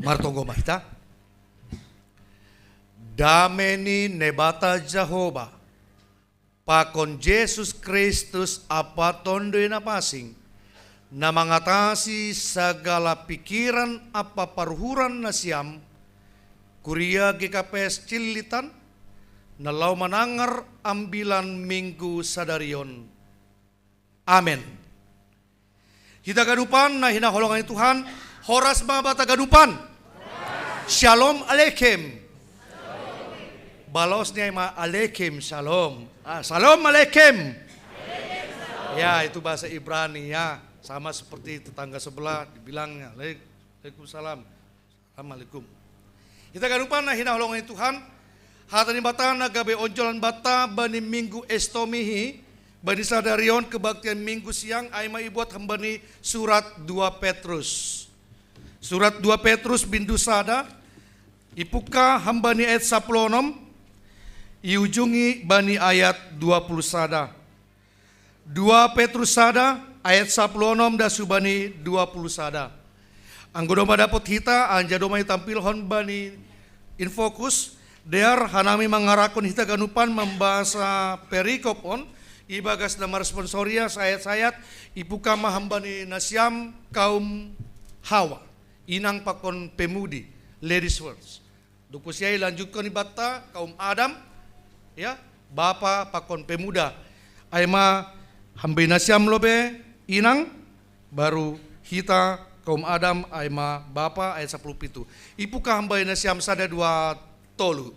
Martonggo mahita. Dameni nebata Jehovah. Pakon Yesus Kristus apa tondo na pasing. Na mengatasi segala pikiran apa paruhuran na siam. Kuria GKPS Cilitan. Nalau manangar ambilan minggu sadarion. Amin. Kita gadupan na hinaholongan Tuhan. Horas mabata gadupan. Shalom Aleichem. Balosnya ima Aleichem Shalom. Shalom Aleichem. Ya itu bahasa Ibrani ya. Sama seperti tetangga sebelah dibilangnya. Waalaikumsalam. Assalamualaikum. Kita gadupan na hinaholongan Tuhan. Hatani bata na gabe onjolan bata bani minggu estomihi. Bani sadarion kebaktian minggu siang aima ibuat hambani surat 2 Petrus. Surat 2 Petrus bindu sada. Ipuka hambani ayat 16. Iujungi bani ayat 20 sada. 2 Petrus sada ayat 16 da subani 20 sada. Anggodoma dapat hita anjadoma tampilhon bani infokus. Dear hanami mangarakon hita ganupan membahasa perikopon. Ibagas nama responsoria sayat-sayat ipuka mahambani nasyam kaum Hawa. Inang pakon pemudi, ladies first. Dukusiai lanjutkan ibata kaum Adam, ya, bapa pakon pemuda. Aima hambai nasyam lobe inang, baru hita kaum Adam aima bapa ayat 10 pitu. Ipuka hambai nasyam sada 2 tolu.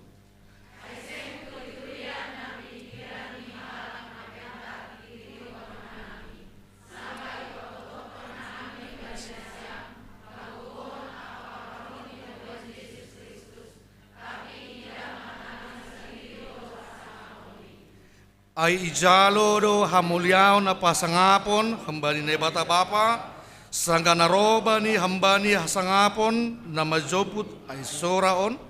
Ai ijalo do hamuliao na pasangapon hambani nebata bapa sangga naroba ni hambani hasangapon na majoput ai soraon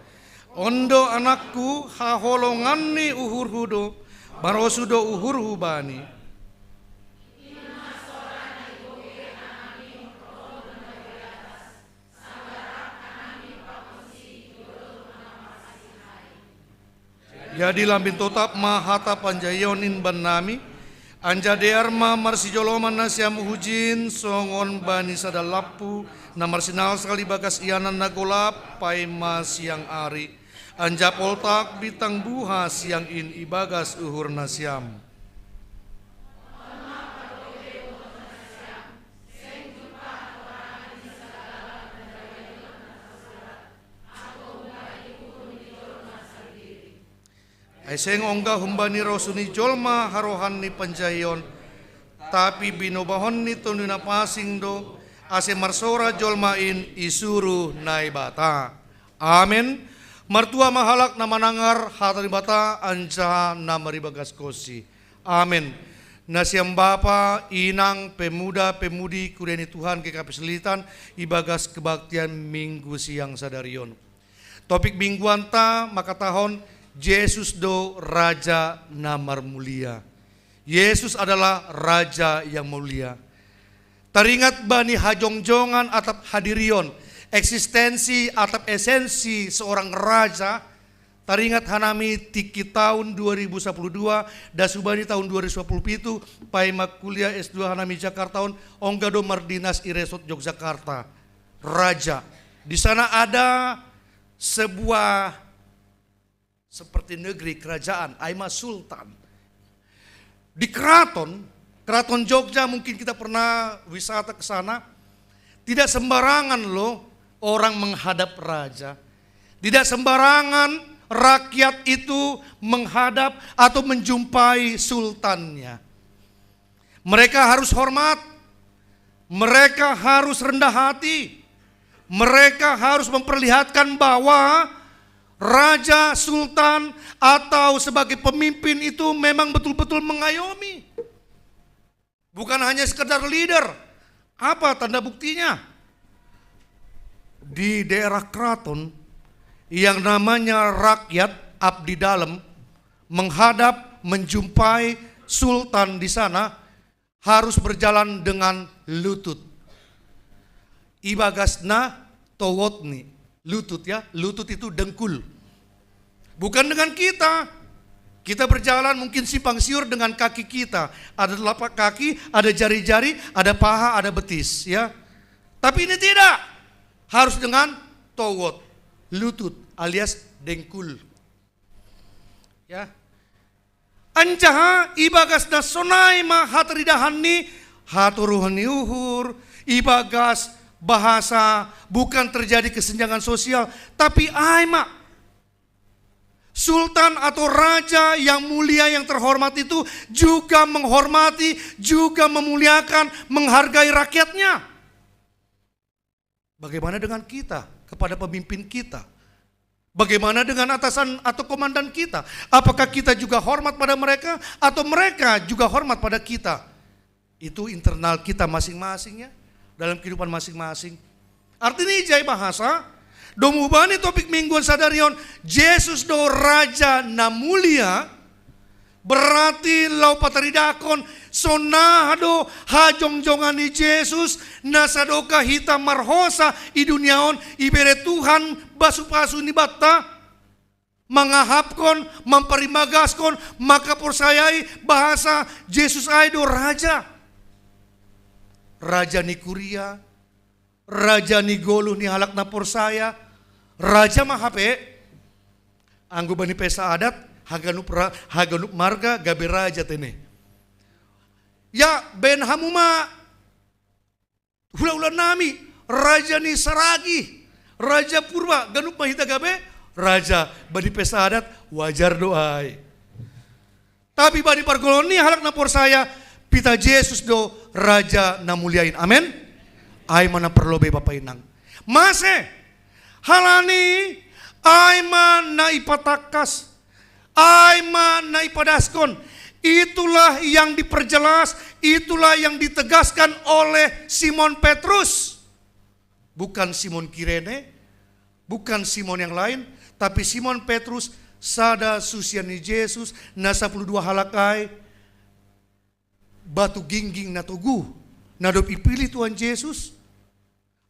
ondo anakku haholongan ni uhurhudo barosudo uhurhubani. Jadi lambin totap mahata panjayonin ban nami anja dearma marsijoloman nasyam hujin songon bani sadalapu na marsinal sekali bagas ianan nagolap paima siang ari anja poltak bitang buha siang in ibagas uhur nasyam. Aiseng ongga humbani rosuni jolma harohan ni panjayon tapi binobahon ni tunduna pasing do ase marsora jolmain isuru naibata. Amin. Martua mahalak na manangar hatari bata anja na maribagas kosi. Amin. Nasyam bapa inang pemuda pemudi kureni Tuhan GKP Selitan ibagas kebaktian minggu siang sadarion. Topik mingguan ta maka tahun Yesus do Raja namar mulia. Yesus adalah Raja yang mulia. Teringat bani hajongjongan atap hadirion. Eksistensi atap esensi seorang raja. Teringat hanami tiki tahun 2012. Dasubani tahun 2017. Paima kuliah S2 hanami Jakarta tahun. Onggado Mardinas Iresot Yogyakarta. Raja. Di sana ada sebuah seperti negeri kerajaan, aima sultan. Di keraton Jogja mungkin kita pernah wisata ke sana. Tidak sembarangan loh orang menghadap raja. Tidak sembarangan rakyat itu menghadap atau menjumpai sultannya. Mereka harus hormat. Mereka harus rendah hati. Mereka harus memperlihatkan bahwa raja, sultan, atau sebagai pemimpin itu memang betul-betul mengayomi. Bukan hanya sekedar leader. Apa tanda buktinya? Di daerah keraton yang namanya rakyat abdi dalam menghadap, menjumpai sultan di sana harus berjalan dengan lutut. Ibagasna towotni. lutut ya, lutut itu dengkul. Bukan dengan kita. Kita berjalan mungkin simpang siur dengan kaki kita. Ada telapak kaki, ada jari-jari, ada paha, ada betis ya. Tapi ini tidak. Harus dengan towot, lutut alias dengkul. Ya. Anjaha ibagas na sonai ma hatridahani haturuhani uhur ibagas bahasa bukan terjadi kesenjangan sosial, tapi aima sultan atau raja yang mulia yang terhormat itu juga menghormati, juga memuliakan, menghargai rakyatnya. Bagaimana dengan kita kepada pemimpin kita? Bagaimana dengan atasan atau komandan kita? Apakah kita juga hormat pada mereka atau mereka juga hormat pada kita? Itu internal kita masing-masing ya, dalam kehidupan masing-masing. Artinya ijai bahasa domubani topik mingguan sadarion Yesus do raja na mulia berarti lau pataridakon sonahado hajongjongan ni Yesus nasadoka hita marhosa i duniaon ibere Tuhan basu-pasu ni batta mangahapkon mamparimaгаskon maka persayai bahasa Yesus aido raja ni kuria raja ni goluh ni halak na porsaya raja mahape anggo bani pesa adat haganup marga gabe raja tene ya ben hamuma hula-hula nami raja ni saragi raja purba ganup mahita gabe raja bani pesa adat wajar doai tapi bani pargoloni halak na porsaya pita Yesus do raja na muliain amen ay mana perlobe Bapak Inang mase halani ay man na ipatakas ay man na ipadaskon. Itulah yang diperjelas, itulah yang ditegaskan oleh Simon Petrus. Bukan Simon Kirene, bukan Simon yang lain, tapi Simon Petrus sada susiani Yesus na 12 halakai batu gingging na tugu nadop ipilih Tuhan Yesus.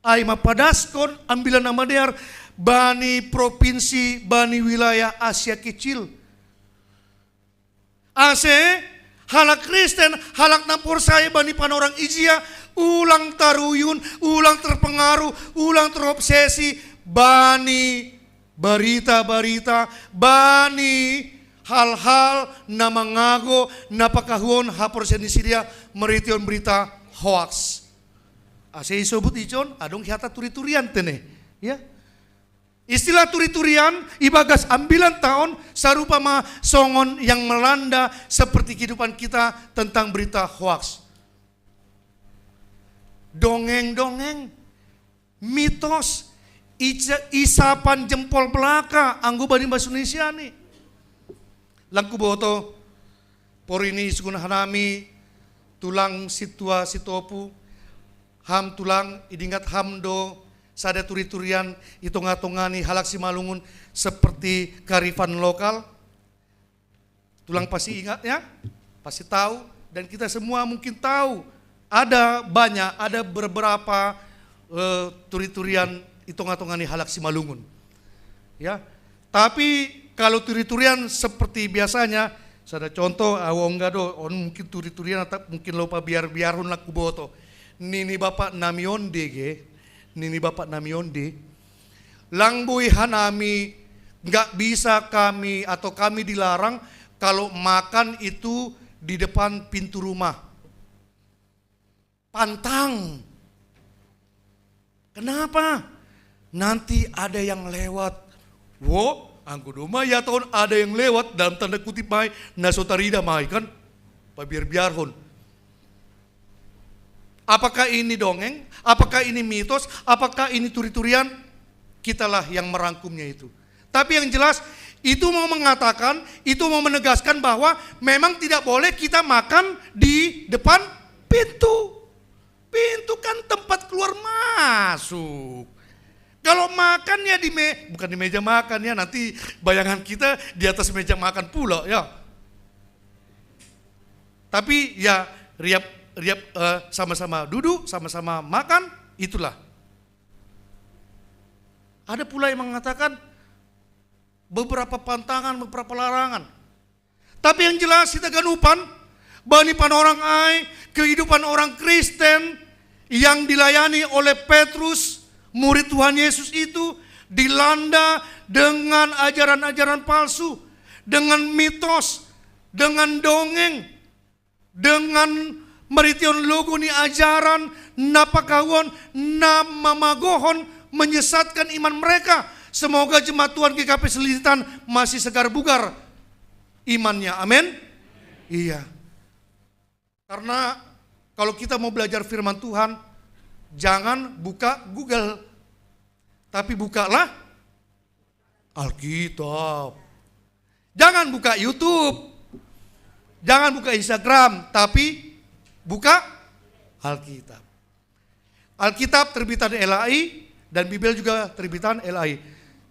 Ay mapadaskon ambilan nama dear bani provinsi, bani wilayah Asia Kecil. Ase halak Kristen, halak nampur saya bani panorang ijia, ulang taruyun, ulang terpengaruh, ulang terobsesi, bani barita-barita, bani hal-hal na mangago, napakahuon hapor senisidia merition berita hoax. Ase isobut icon, adong hiata turi-turian tene, ya. Istilah turi-turian ibagas ambilan tahun sarupa ma songon yang melanda seperti kehidupan kita tentang berita hoax. Dongeng-dongeng, mitos, isapan jempol belaka anggo bani bahasa Indonesia nih. Langku boto, porini sukun hanami, tulang situa situopu, ham tulang idingat hamdo, sada turi-turian itonga-tongani halak Simalungun seperti kearifan lokal. Tulang pasti ingat ya, pasti tahu dan kita semua mungkin tahu. Ada banyak, ada beberapa turi-turian itonga-tongani halak Simalungun. Ya, tapi kalau turi-turian seperti biasanya, sada contoh awonggado, on mungkin turi-turian atau mungkin lupa biar-biarun laku boto. Nini bapak namionde ge. Nini bapak namionde, langbui hanami nggak bisa kami atau kami dilarang kalau makan itu di depan pintu rumah. Pantang. Kenapa? Nanti ada yang lewat. Wo, angku doma ya tahun ada yang lewat dalam tanda kutip mai nasotarida mai kan, pabiar-biarhon. Apakah ini dongeng? Apakah ini mitos? Apakah ini turi-turian? Kitalah yang merangkumnya itu. Tapi yang jelas itu mau mengatakan, itu mau menegaskan bahwa memang tidak boleh kita makan di depan pintu. Pintu kan tempat keluar masuk. Kalau makannya bukan di meja makan ya, nanti bayangan kita di atas meja makan pula ya. Tapi ya riap sama-sama duduk, sama-sama makan, itulah. Ada pula yang mengatakan beberapa pantangan, beberapa larangan. Tapi yang jelas kita ganupan, bani pan orang ai, kehidupan orang Kristen yang dilayani oleh Petrus, murid Tuhan Yesus itu dilanda dengan ajaran-ajaran palsu, dengan mitos, dengan dongeng, dengan marition logo ni ajaran, napakawon, namamagohon, menyesatkan iman mereka. Semoga jemaat Tuhan GKP Selilitan masih segar bugar imannya, amin? Iya. Karena kalau kita mau belajar firman Tuhan, jangan buka Google, tapi bukalah Alkitab. Jangan buka YouTube, jangan buka Instagram, tapi buka Alkitab. Alkitab terbitan LAI dan Bible juga terbitan LAI.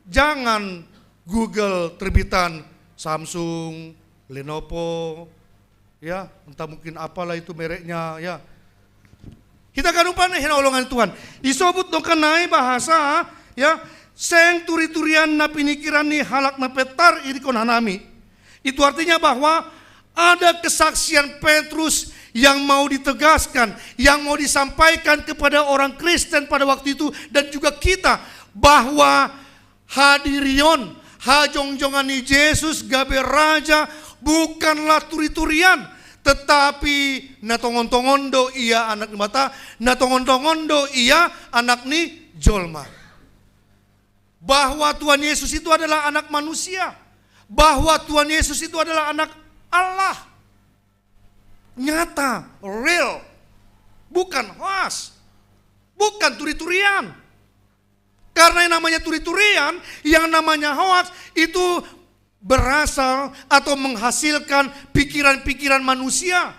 Jangan Google terbitan Samsung, Lenovo, ya entah mungkin apalah itu mereknya, ya. Kita kan lupa nih olongan Tuhan. Isobut dong kenai bahasa, ya. Seng turi-turian na pinikiran ni halak na petar irikon hanami. Itu artinya bahwa ada kesaksian Petrus yang mau ditegaskan, yang mau disampaikan kepada orang Kristen pada waktu itu dan juga kita, bahwa hadirion, hajongjongan ni Yesus gabe raja bukanlah turi-turian, tetapi natongon-tongondo ia anak ni mata, natongon-tongondo ia anak ni jolma. Bahwa Tuhan Yesus itu adalah anak manusia, bahwa Tuhan Yesus itu adalah anak Allah, nyata, real, bukan hoax, bukan turi-turian. Karena yang namanya turi-turian, yang namanya hoax itu berasal atau menghasilkan pikiran-pikiran manusia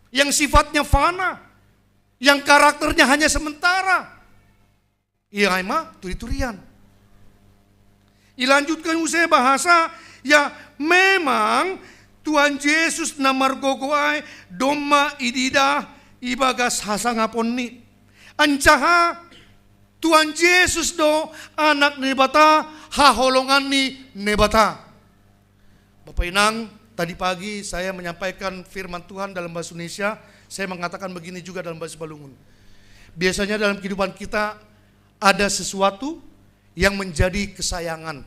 yang sifatnya fana, yang karakternya hanya sementara. Iya emang turi-turian. Dilanjutkan usai bahasa, ya memang Tuhan Yesus namargogoai doma idida ibagas hasangapon ni. Ancaha Tuhan Yesus do anak nebata haholongan ni nebata. Bapak Inang, tadi pagi saya menyampaikan firman Tuhan dalam bahasa Indonesia. Saya mengatakan begini juga dalam bahasa Balungun. Biasanya dalam kehidupan kita ada sesuatu yang menjadi kesayangan,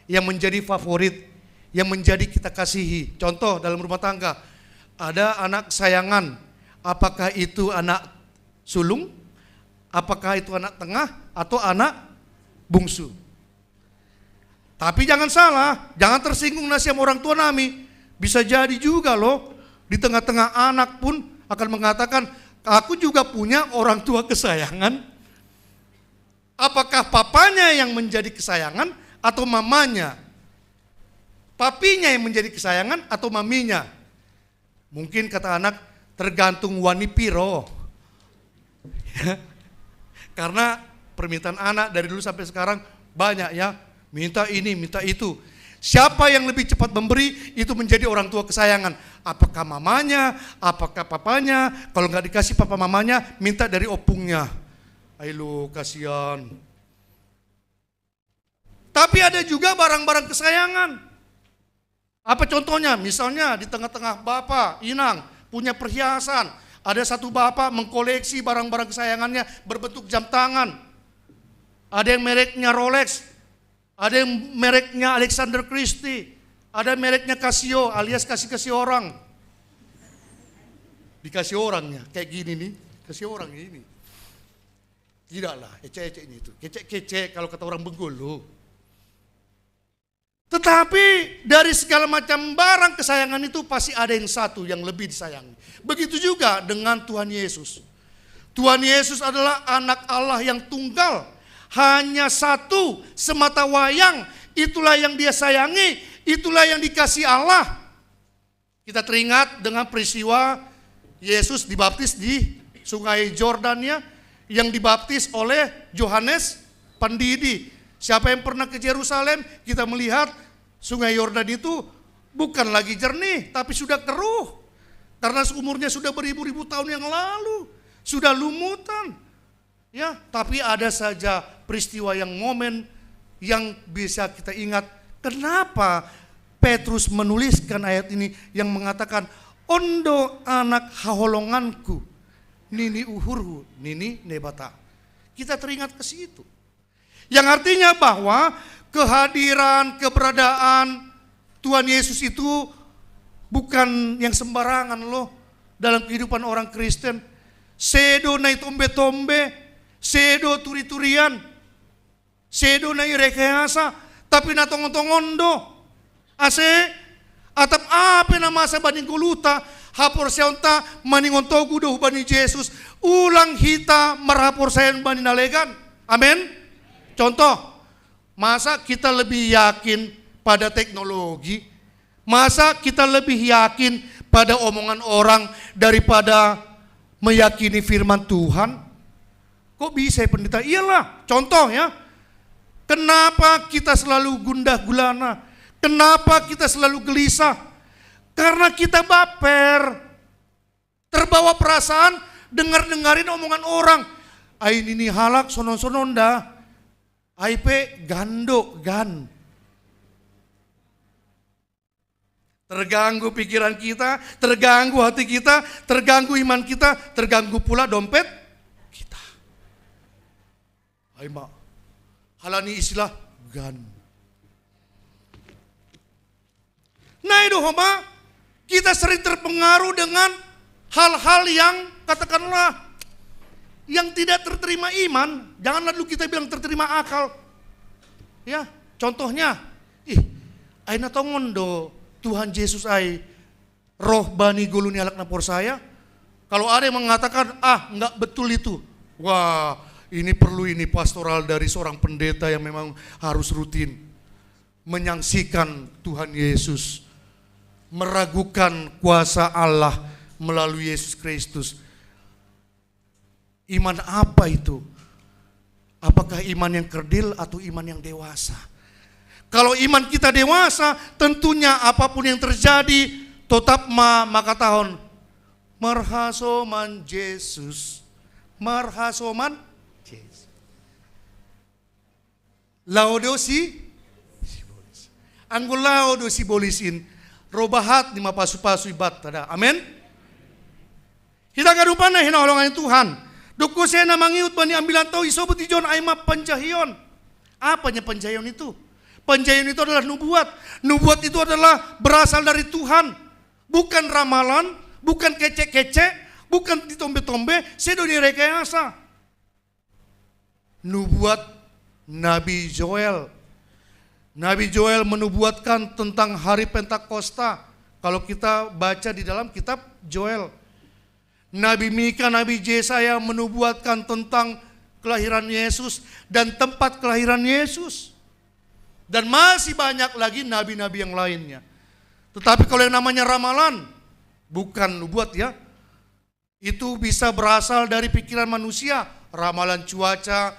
yang menjadi favorit, yang menjadi kita kasihi. Contoh dalam rumah tangga, ada anak kesayangan. Apakah itu anak sulung? Apakah itu anak tengah atau anak bungsu? Tapi jangan salah, jangan tersinggung nasihat orang tua nami. Bisa jadi juga loh, di tengah-tengah anak pun akan mengatakan, aku juga punya orang tua kesayangan. Apakah papanya yang menjadi kesayangan atau mamanya? Papinya yang menjadi kesayangan atau maminya? Mungkin kata anak, tergantung wani piro. Karena permintaan anak dari dulu sampai sekarang banyak ya, minta ini, minta itu. Siapa yang lebih cepat memberi itu menjadi orang tua kesayangan. Apakah mamanya, apakah papanya? Kalau nggak dikasih papa mamanya, minta dari opungnya. Ayo kasihan. Tapi ada juga barang-barang kesayangan. Apa contohnya? Misalnya di tengah-tengah bapak, Inang punya perhiasan. Ada satu bapak mengkoleksi barang-barang kesayangannya berbentuk jam tangan. Ada yang mereknya Rolex, ada yang mereknya Alexander Christie, ada mereknya Casio alias kasih orang. Dikasih orangnya, kayak gini nih, kasih orang ini. Tidaklah, ecek-ecek ini itu, kecek-kecek kalau kata orang Bengkulu. Tetapi dari segala macam barang kesayangan itu pasti ada yang satu yang lebih disayangi. Begitu juga dengan Tuhan Yesus. Tuhan Yesus adalah anak Allah yang tunggal. Hanya satu semata wayang. Itulah yang dia sayangi. Itulah yang dikasih Allah. Kita teringat dengan peristiwa Yesus dibaptis di sungai Yordan yang dibaptis oleh Yohanes Pendidi. Siapa yang pernah ke Yerusalem, kita melihat sungai Yordan itu bukan lagi jernih, tapi sudah keruh. Karena umurnya sudah beribu-ribu tahun yang lalu, sudah lumutan. Ya, tapi ada saja peristiwa yang momen yang bisa kita ingat. Kenapa Petrus menuliskan ayat ini yang mengatakan, ondo anak haholonganku, nini uhurhu, nini nebata. Kita teringat ke situ. Yang artinya bahwa kehadiran, keberadaan Tuhan Yesus itu bukan yang sembarangan loh dalam kehidupan orang Kristen. Sedo na tombe-tombe, sedo turi-turian, sedo na rekayasa, tapi na tongon-tongondo. Ase, atap apa na masa baning kuluta, hapor siyonta maningon togu do bani Jesus, ulang hita marhapor sayan bani nalegan. Amin. Contoh, masa kita lebih yakin pada teknologi? Masa kita lebih yakin pada omongan orang daripada meyakini firman Tuhan? Kok bisa ya pendeta? Iyalah, contoh ya. Kenapa kita selalu gundah gulana? Kenapa kita selalu gelisah? Karena kita baper. Terbawa perasaan, dengar-dengarin omongan orang. Ain ini halak sonon-sonon dah. IP gando gan. Terganggu pikiran kita, terganggu hati kita, terganggu iman kita, terganggu pula dompet kita. Hai mak, halani istilah gan. Nah itu homa, kita sering terpengaruh dengan hal-hal yang katakanlah yang tidak terterima iman. Janganlah dulu kita bilang terterima akal. Ya, contohnya, aina tongondo Tuhan Yesus ai roh bani goluni alak napor saya. Kalau ada yang mengatakan enggak betul itu, wah ini perlu ini pastoral dari seorang pendeta yang memang harus rutin menyaksikan Tuhan Yesus, meragukan kuasa Allah melalui Yesus Kristus. Iman apa itu? Apakah iman yang kerdil atau iman yang dewasa? Kalau iman kita dewasa, tentunya apapun yang terjadi, tetap maka tahun marhasoman Yesus, marhasoman Yesus. Laudo si sibolis. Anggul laudo sibolisin, robahat di mapasu-pasu ibat tada. Amin. Kita gadupan na hinaholongan Tuhan. Duku saya na mangiut bani ambilan tau isobut ijon aima panjahion. Apanya panjahion itu? Panjahion itu adalah nubuat. Nubuat itu adalah berasal dari Tuhan. Bukan ramalan, bukan kecek-kecek, bukan ditombe-tombe, sedo direkayasa. Nubuat Nabi Joel. Nabi Joel menubuatkan tentang hari Pentakosta. Kalau kita baca di dalam kitab Joel. Nabi Mika, Nabi Yesaya menubuatkan tentang kelahiran Yesus dan tempat kelahiran Yesus. Dan masih banyak lagi nabi-nabi yang lainnya. Tetapi kalau yang namanya ramalan, bukan nubuat ya. Itu bisa berasal dari pikiran manusia. Ramalan cuaca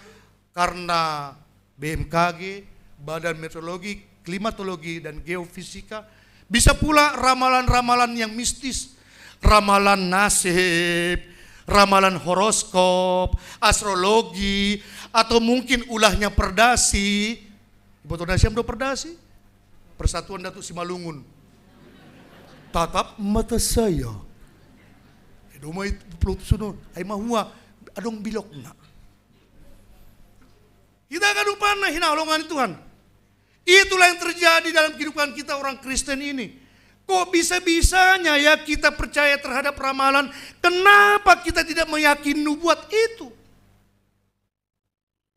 karena BMKG, Badan Meteorologi, Klimatologi, dan Geofisika. Bisa pula ramalan-ramalan yang mistis. Ramalan nasib, ramalan horoskop, astrologi, atau mungkin ulahnya perdasi. Ibu Nasiam do perdasi, Persatuan Datuk Simalungun. Tatap mata saya. Domai peluk suno, ai mahua adong bilok na. Kita akan lupa na hinaholongan Tuhan. Itulah yang terjadi dalam kehidupan kita orang Kristen ini. Kok bisa-bisanya ya kita percaya terhadap ramalan? Kenapa kita tidak meyakini nubuat itu?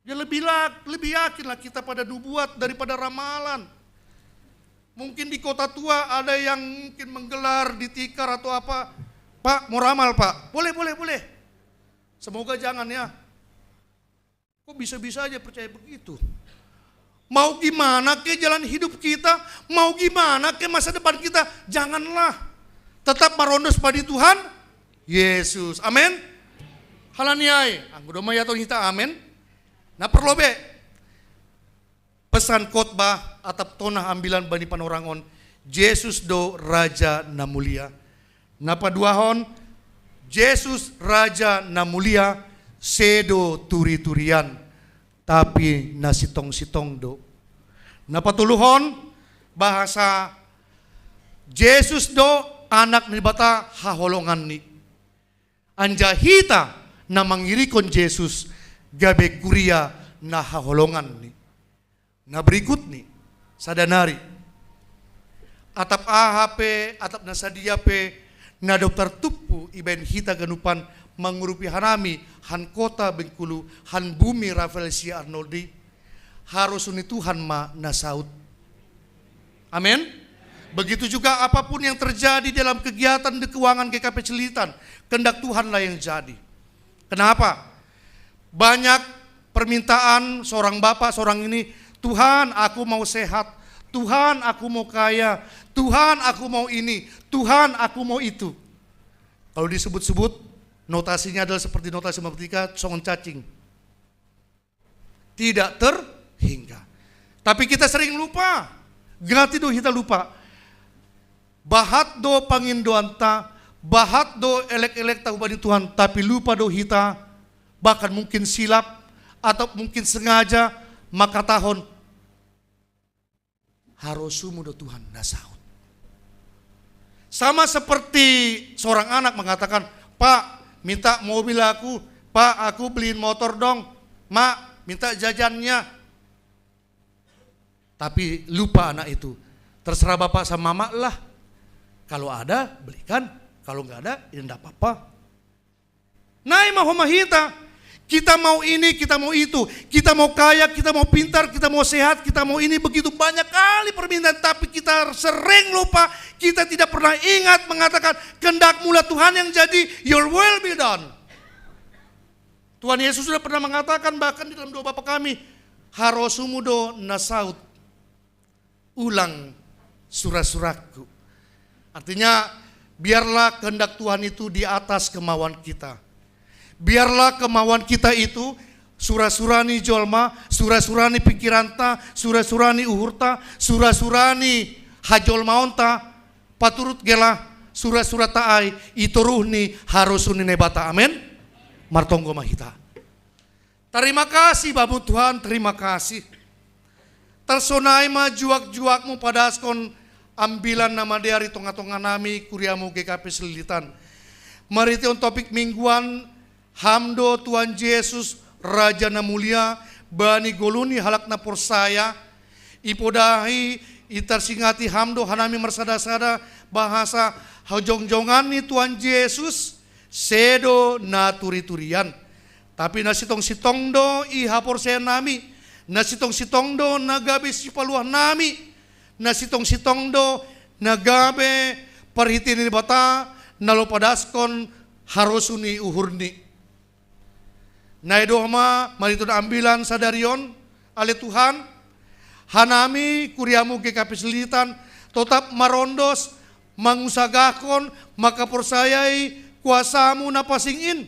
Ya lebih yakinlah kita pada nubuat daripada ramalan. Mungkin di kota tua ada yang mungkin menggelar di tikar atau apa. Pak, mau ramal pak? Boleh. Semoga jangan ya. Kok bisa-bisa aja percaya begitu? Mau gimana ke jalan hidup kita, mau gimana ke masa depan kita, janganlah. Tetap marondos pada Tuhan Yesus. Amin. Halaniai, anggo domaya atau kita amin. Nah perlu be pesan khotbah atap tonah ambilan bani panorangon Yesus do Raja na mulia. Napa duahon Yesus Raja na mulia sedo turi-turian, tapi na sitong-sitong do. Na patuluhon bahasa Jesus do anak ni bata haholongan ni. Anja hita na mangirikon Jesus gabe kuria na haholongan ni. Na berikut ni sadanari. Atap ahape, atap nasadia pe, na dokter tupu iben hita ganupan mengurupi hanami, han kota Bengkulu, han bumi Rafael C. Arnoldi, harus uni Tuhan ma nasaut. Amin. Begitu juga apapun yang terjadi dalam kegiatan di keuangan GKP Celilitan, kehendak Tuhanlah yang jadi. Kenapa? Banyak permintaan seorang bapak, seorang ini, Tuhan aku mau sehat, Tuhan aku mau kaya, Tuhan aku mau ini, Tuhan aku mau itu. Kalau disebut-sebut, notasinya adalah seperti notasi matematika, songon cacing. Tidak terhingga. Tapi kita sering lupa, ganti do kita lupa. Bahat do pangindoanta, bahat do elek-elek tahu bani Tuhan, tapi lupa do hita, bahkan mungkin silap, atau mungkin sengaja, maka tahun, harusumu do Tuhan nasaut. Sama seperti seorang anak mengatakan, Pak minta mobil aku, Pak aku beliin motor dong, Mak minta jajannya. Tapi lupa anak itu, terserah bapak sama mama lah. Kalau ada belikan, kalau nggak ada ya enggak apa-apa. Nai mahomahita, kita mau ini, kita mau itu, kita mau kaya, kita mau pintar, kita mau sehat, kita mau ini, begitu banyak kali permintaan, tapi kita sering lupa, kita tidak pernah ingat mengatakan kehendak mula Tuhan yang jadi, your will be done. Tuhan Yesus sudah pernah mengatakan bahkan di dalam doa Bapa kami, harosumudo nasaut, ulang surah-surahku. Artinya biarlah kehendak Tuhan itu di atas kemauan kita. Biarlah kemauan kita itu surah-surani jolma, surah-surani pikiranta, surah-surani uhurta, surah-surani hajol maonta, paturut gela surah-surah taai ituruhni harusuni nebata. Amin. Martonggo mahita. Terima kasih Bapak Tuhan, terima kasih. Tersonai ma juak-juakmu pada askon ambilan nama dari tonga-tonga nami kuriamu GKP Celilitan. Mari on topik mingguan hamdo Tuhan Yesus Raja na mulia bani goluni halak na porsaya ipodahi itarsingati hamdo hanami mersada-sada bahasa hojong-jongan ni Tuhan Yesus sedo na turi-turian. Tapi nasitong-sitong do iha porsaya nami, nasitong-sitong do nagabe sipaluah nami, nasitong-sitong do nagabe parhitin ni bata nalopadaskon harusuni uhurni. Naidohma maritun ambilan sadarion ale Tuhan hanami kuriamu GKP Celilitan tetap marondos mangusagakon maka persayai kuasamu napasingin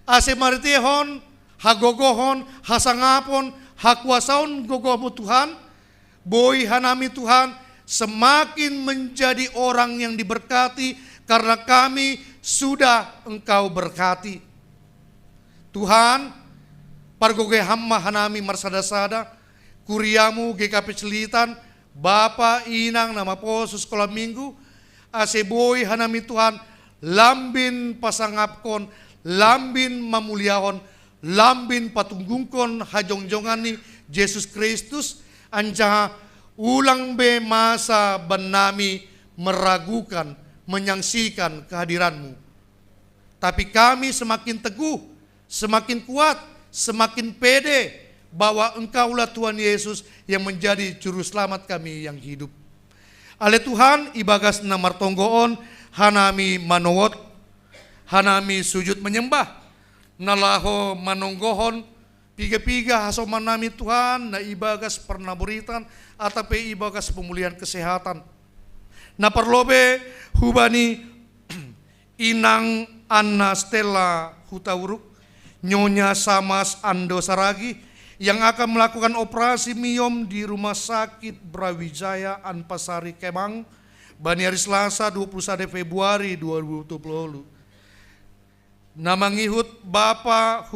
ase maritehon hagogohon hasangapon hakuasaon gogohmu Tuhan boy hanami Tuhan semakin menjadi orang yang diberkati karena kami sudah Engkau berkati. Tuhan, pargoge hamma hanami marsada-sada, kuriamu GKP Celilitan, Bapa Inang nama poso sekolah minggu, aseboy hanami Tuhan, lambin pasangapkon, lambin mamuliahon, lambin patunggungkon hajong-jongani Yesus Kristus, anjaha ulang be masa benami meragukan, menyangsikan kehadiranmu. Tapi kami semakin teguh, semakin kuat, semakin pede bahwa Engkaulah Tuhan Yesus yang menjadi juru selamat kami yang hidup. Ale Tuhan ibagas na martonggoon hanami manowot, hanami sujud menyembah, nalaho manonggohon, piga-piga haso manami Tuhan na ibagas pernaburitan atape ibagas pemulihan kesehatan. Na perlobe hubani inang Anna Stella Hutauruk, Nyonya Samas Ando Saragi yang akan melakukan operasi miom di Rumah Sakit Brawijaya Anpasari Kemang Bani hari Selasa 21 Februari 2020. namangihut Bapak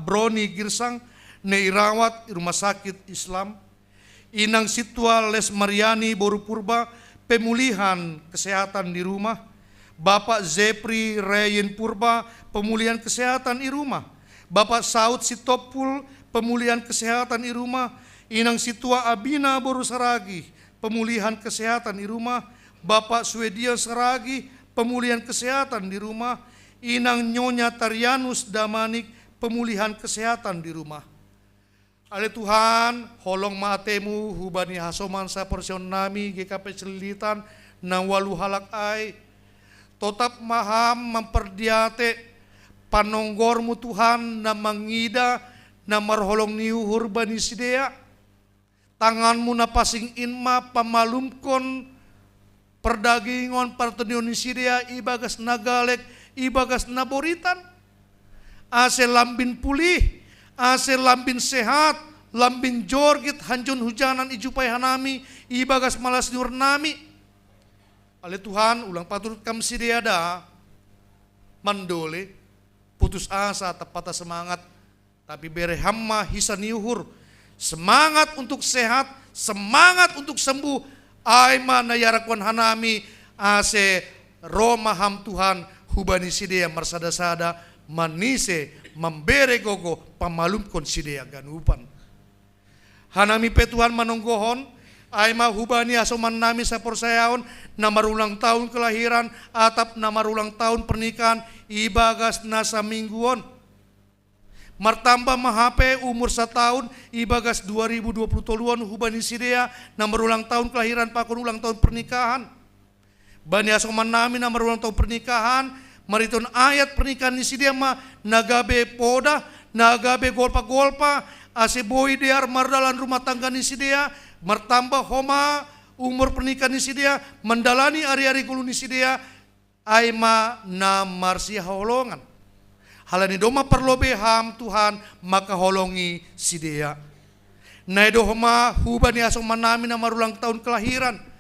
Broni Girsang ne irawat rumah sakit Islam. Inang Sitwa Lesmariani Boru Purba pemulihan kesehatan di rumah. Bapak Zepri Reyen Purba pemulihan kesehatan di rumah. Bapak Saud Sitopul pemulihan kesehatan di rumah. Inang Sitwa Abina Boru Saragi pemulihan kesehatan di rumah. Bapak Swedia Saragi pemulihan kesehatan di rumah. Inang Nyonya Tarianus Damanik pemulihan kesehatan di rumah. Ale Tuhan, holong matemu hubani hasoman sa porsion nami GKP Selilitan nang walu halak ai. Totap maham memperdiate panonggormu Tuhan na mangida na marholong niuhur bani sidea. Tanganmu na pasing inma pamalumkon perdagingon partenion ni sidea ibagas nagalek ibagas naboritan. Ase lambin pulih. Ase lambin sehat, lambin jorgit hanjun hujanan ijupai hanami, ibagas malas nyur nami. Ale Tuhan ulang paturut kam sideada, mandole, putus asa tepatah semangat, tapi bere hamma hisa niuhur, semangat untuk sehat, semangat untuk sembuh, aima nayarakwan hanami, ase Roma ham Tuhan, hubani sidea marsada-sada, manise, membere gogo pamalumkon sidea ganupan. Hanami pe Tuhan manonggohon aima hubani asoman nami sa porsayaon na marulang tahun kelahiran atap na marulang tahun pernikahan ibagas nasa mingguon. Martamba mahape umur 1 tahun ibagas 2020 toluan hubani sidea na marulang tahun kelahiran pakon ulang tahun pernikahan. Bani asoman nami na marulang tahun pernikahan mariton ayat pernikahan ni sidea ma nagabe poda, nagabe golpa-golpa, ase boy dear mardalan rumah tangga ni sidea, martamba homa umur pernikahan ni sidea, mendalani ari-ari gulu ni sidea, aima na marsi holongan. Halani doma perlobe ham Tuhan maka holongi sidea. Naido homa hubani asong manami na marulang tahun kelahiran.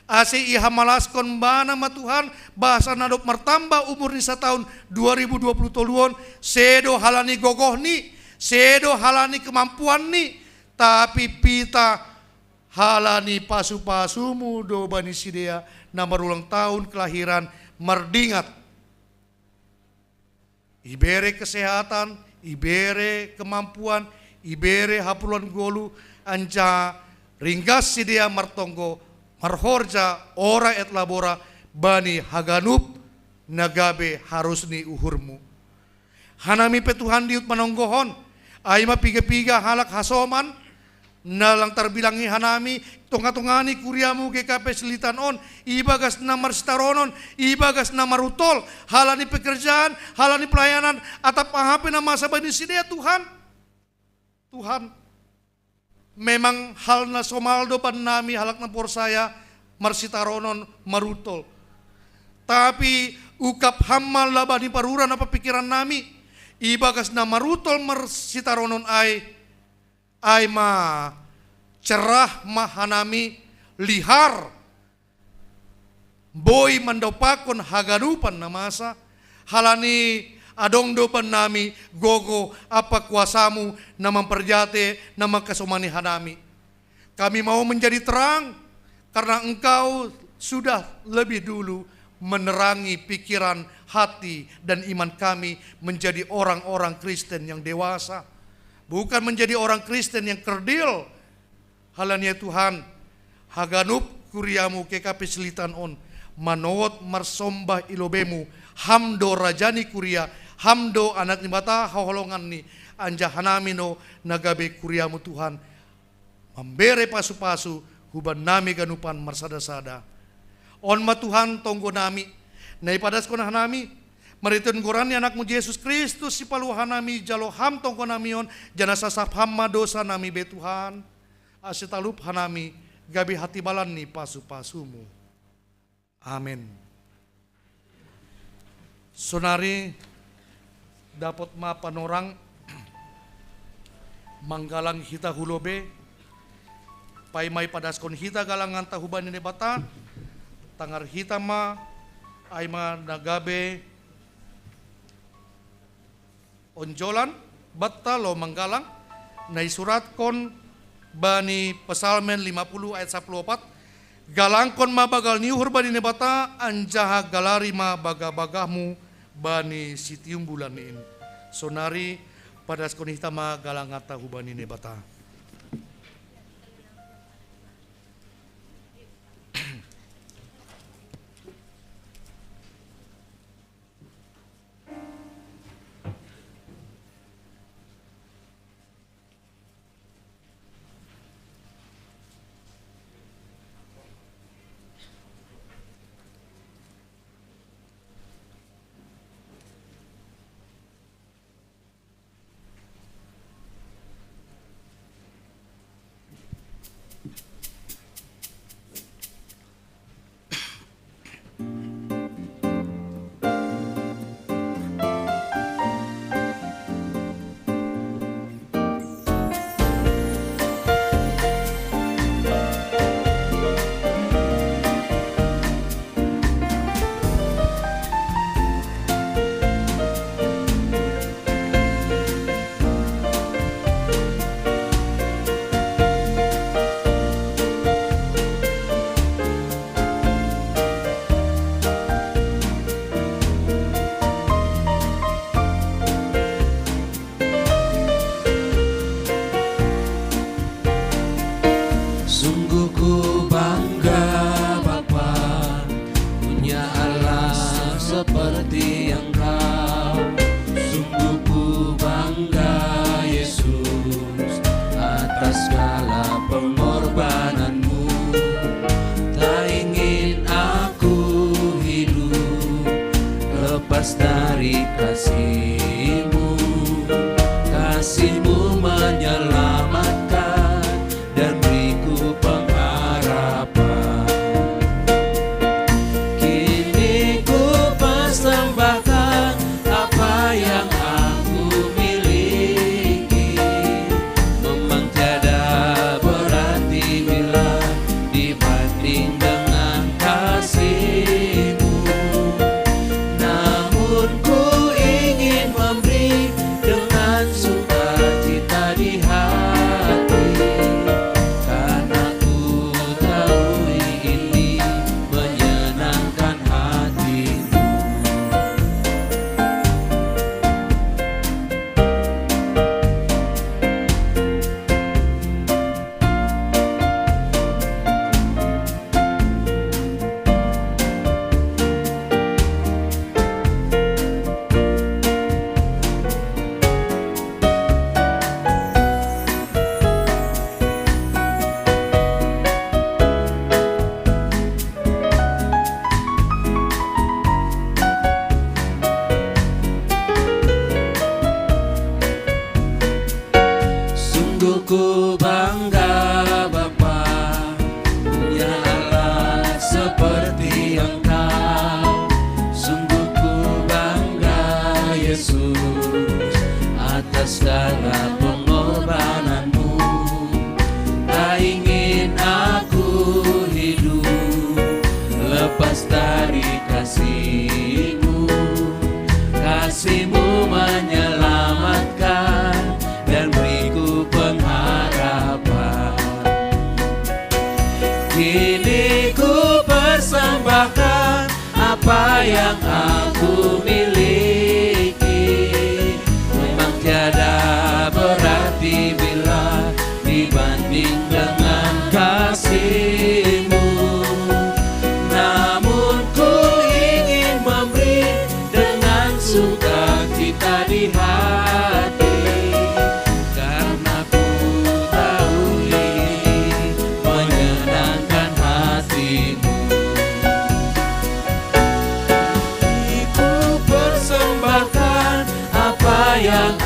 Ase iha malaskon bana ma Tuhan bahasa nadop martamba umur ni 1 tahun 2020 toluon sedo halani gogohni sedo halani kemampuan ni tapi pita halani pasu-pasumu do bani sidea na marulang tahun kelahiran merdingat ibere kesehatan ibere kemampuan ibere hapulan golu anja ringgas sidea martonggo marhorja ora et labora bani haganup nagabe harusni uhurmu. Hanami pe Tuhan diut manonggohon aima piga-piga halak hasoman nalang terbilangi hanami tonga-tongani kuriamu GKP Selilitan on ibagas namar staronon ibagas namar utol halani pekerjaan halani pelayanan atap ahape na masa bani sidea Tuhan. Tuhan memang hal na somaldo pan nami halak na porsaya marsitaronon marutol. Tapi ukap hammal labani paruran apa pikiran nami ibagas na marutol marsitaronon ay ma cerah mahanami lihar boy mandopakon haganupan na masa halani adong dopan nami gogo apa kuasamu na memperjate na mengkasomani hanami. Kami mau menjadi terang karena engkau sudah lebih dulu menerangi pikiran, hati dan iman kami menjadi orang-orang Kristen yang dewasa. Bukan menjadi orang Kristen yang kerdil. Halanya Tuhan, haganup kuriamu GKP Selilitan on manowot marsombah ilobemu hamdo rajani kuria hamdo anak ni bata haholongan ni anja hanamino nagabe kuriamu Tuhan membere pasu-pasu huban nami ganupan marsada-sada on ma Tuhan tonggo nami naipadas ko na hanami mariton gorani anakmu Yesus Kristus si paluhan nami jalo ham tonggo nami on jana sasap hamma dosa nami be Tuhan asitalup hanami gabi hati balan ni pasu-pasumu amin. Sonari dapat mapanorang manggalang hita hulobe pai mai padaskon hita galangan tahuban ini bata tangar hita ma ai ma nagabe onjolan batta lo manggalang nai suratkon bani pesalmen 50 ayat 14 galangkon ma bagal niuhur bani nebata anjaha galari ma baga-bagahmu bani sitium bulan ini sonari pada skon hitama galangata hubani nebata. Seperti Engkau, sungguh ku bangga Yesus atas segala pengorbananmu. Tak ingin aku hidup lepas dari kasih-Mu. Kasih-Mu menyelamatkan dan beriku pengharapan. Ku bangga Bapa, punya Allah seperti Engkau. Sungguh ku bangga Yesus atas segala pengorbananmu. Tak ingin aku hidup lepas dari kasih-Mu. Kasih-Mu menyelamatkan dan beriku pengharapan. Kini ku persembahkan apa yang aku miliki. Memang tiada berarti bila dibanding dengan kasih-Mu. Namun ku ingin memberi dengan sukacita di hati. Yang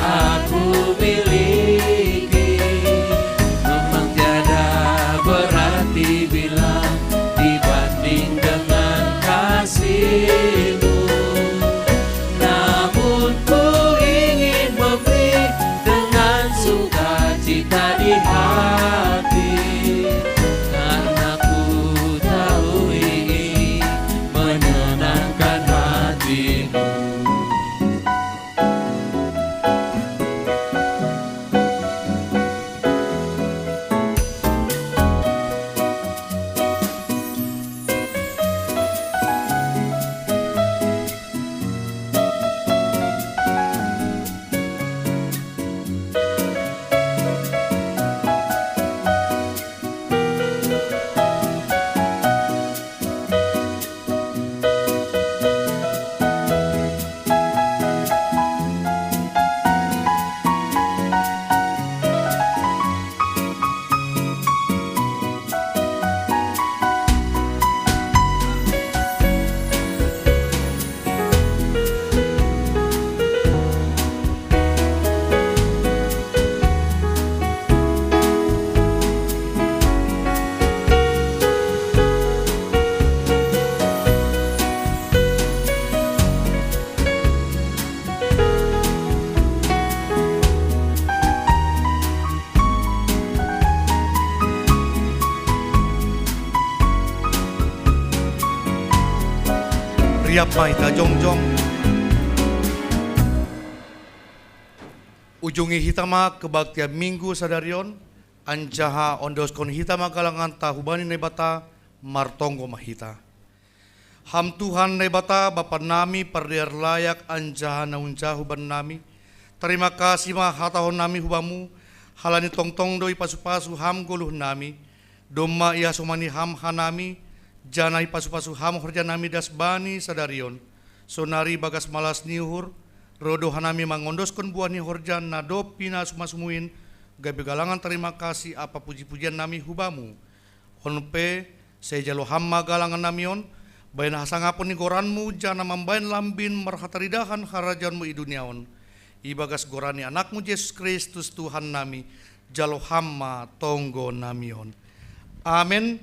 riap mahita jongjong. Ujungi hitama kebaktian minggu sadarion, anjaha ondoskon hitama galangan tahubani nebata martonggo mahita. Ham Tuhan nebata Bapa nami perdiar layak anjaha naunja huban nami. Terima kasih mah hatahon nami hubamu, halani tongtong doi pasu-pasu ham goluh nami. Doma ia somani ham hanami, janai pasu-pasu ham horja nami dasbani sadarion. Sonari bagas malas niuhur, rodo hanami mangondoskon buah ni horjan nadopina sumasumuin. Gabe galangan terima kasih apa puji-pujian nami hubamu. Onpe sejalo hamma galangan namion, bain hasangapun ni goranmu jana mambain lambin merhataridahan harajanmu i duniaon. Ibagas gorani anakmu Yesus Kristus Tuhan nami, jalo hamma tonggo namion. Amin.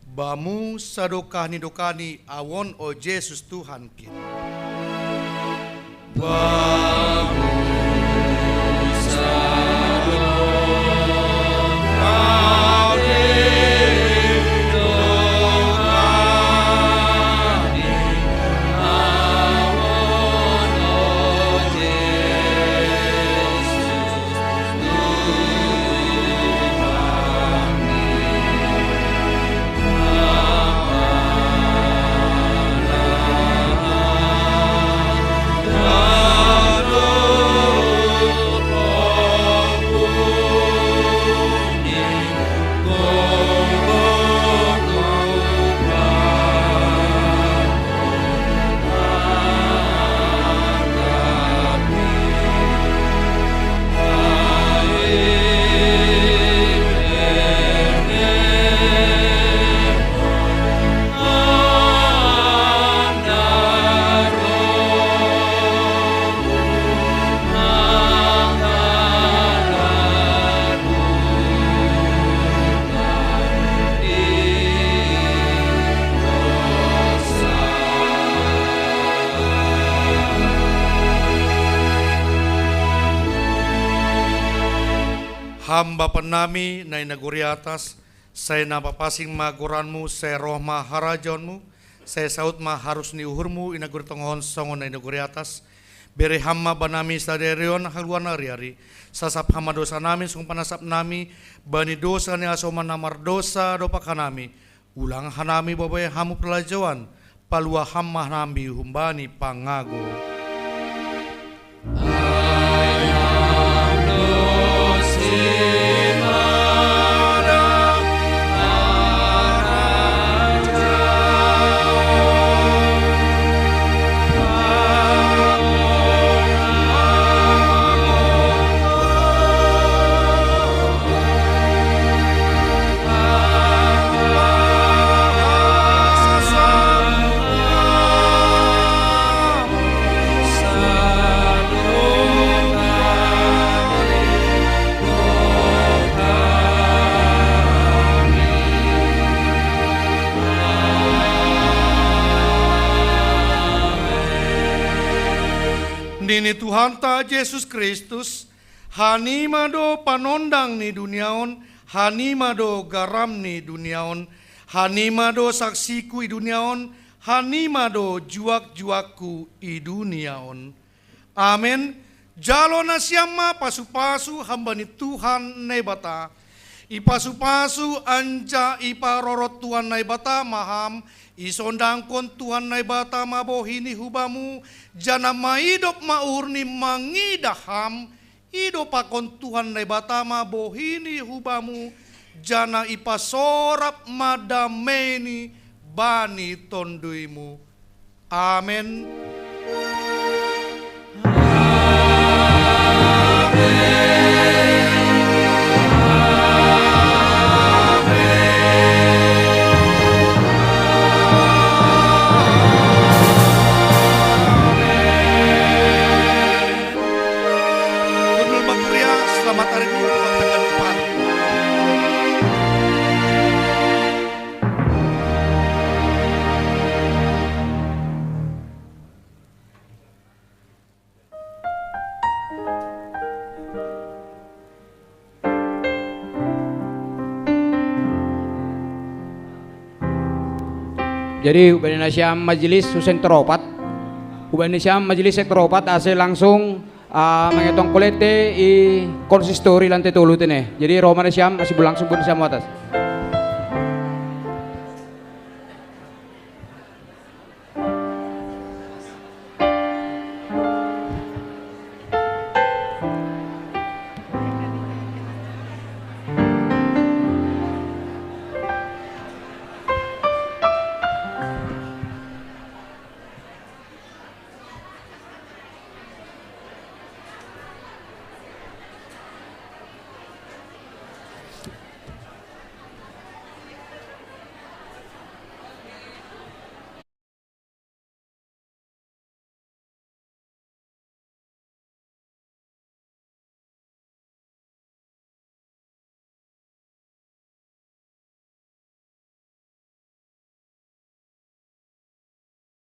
Bamu sadokani dokani awon o Yesus Tuhan kita. Bamu hamba penami na inaguri atas, saya napapasing maguranmu, saya roh maharajonmu, saya saut maharus ni uhurmu, inaguri tonghon songon na inaguri atas, beri hamma banami saderion haluan ari-ari, sasap hama dosa nami, sung panasap nami, bani dosa ni asoman namar dosa dopak hanami, ulang hanami babai hamu pelajawan, palua hamma nami humbani pangago. Nini Tuhan ta Yesus Kristus, hanimado panondang ni duniaon, hanimado garam ni duniaon, hanimado saksiku i duniaon, hanimado juak-juakku i duniaon. Amin. Jalo na siyama pasu-pasu hamba ni Tuhan nebata. Ipasu-pasu anja iparorot Tuhan naibata maham, isondang kon Tuhan naibata mabohini hubamu, jana maidop maurni mangidaham, idopakon Tuhan naibata mabohini hubamu, jana ipasorap madameni bani tonduimu. Amen. Selamat hari Minggu tanggal depan. Jadi ubani nasyam majelis Husen teropat. Ubani nasyam majelis teropat ase langsung mengetong kolete i konsistori lantai tolu tene. Jadi Roma nasyam masih berlangsung pun nasyam atas.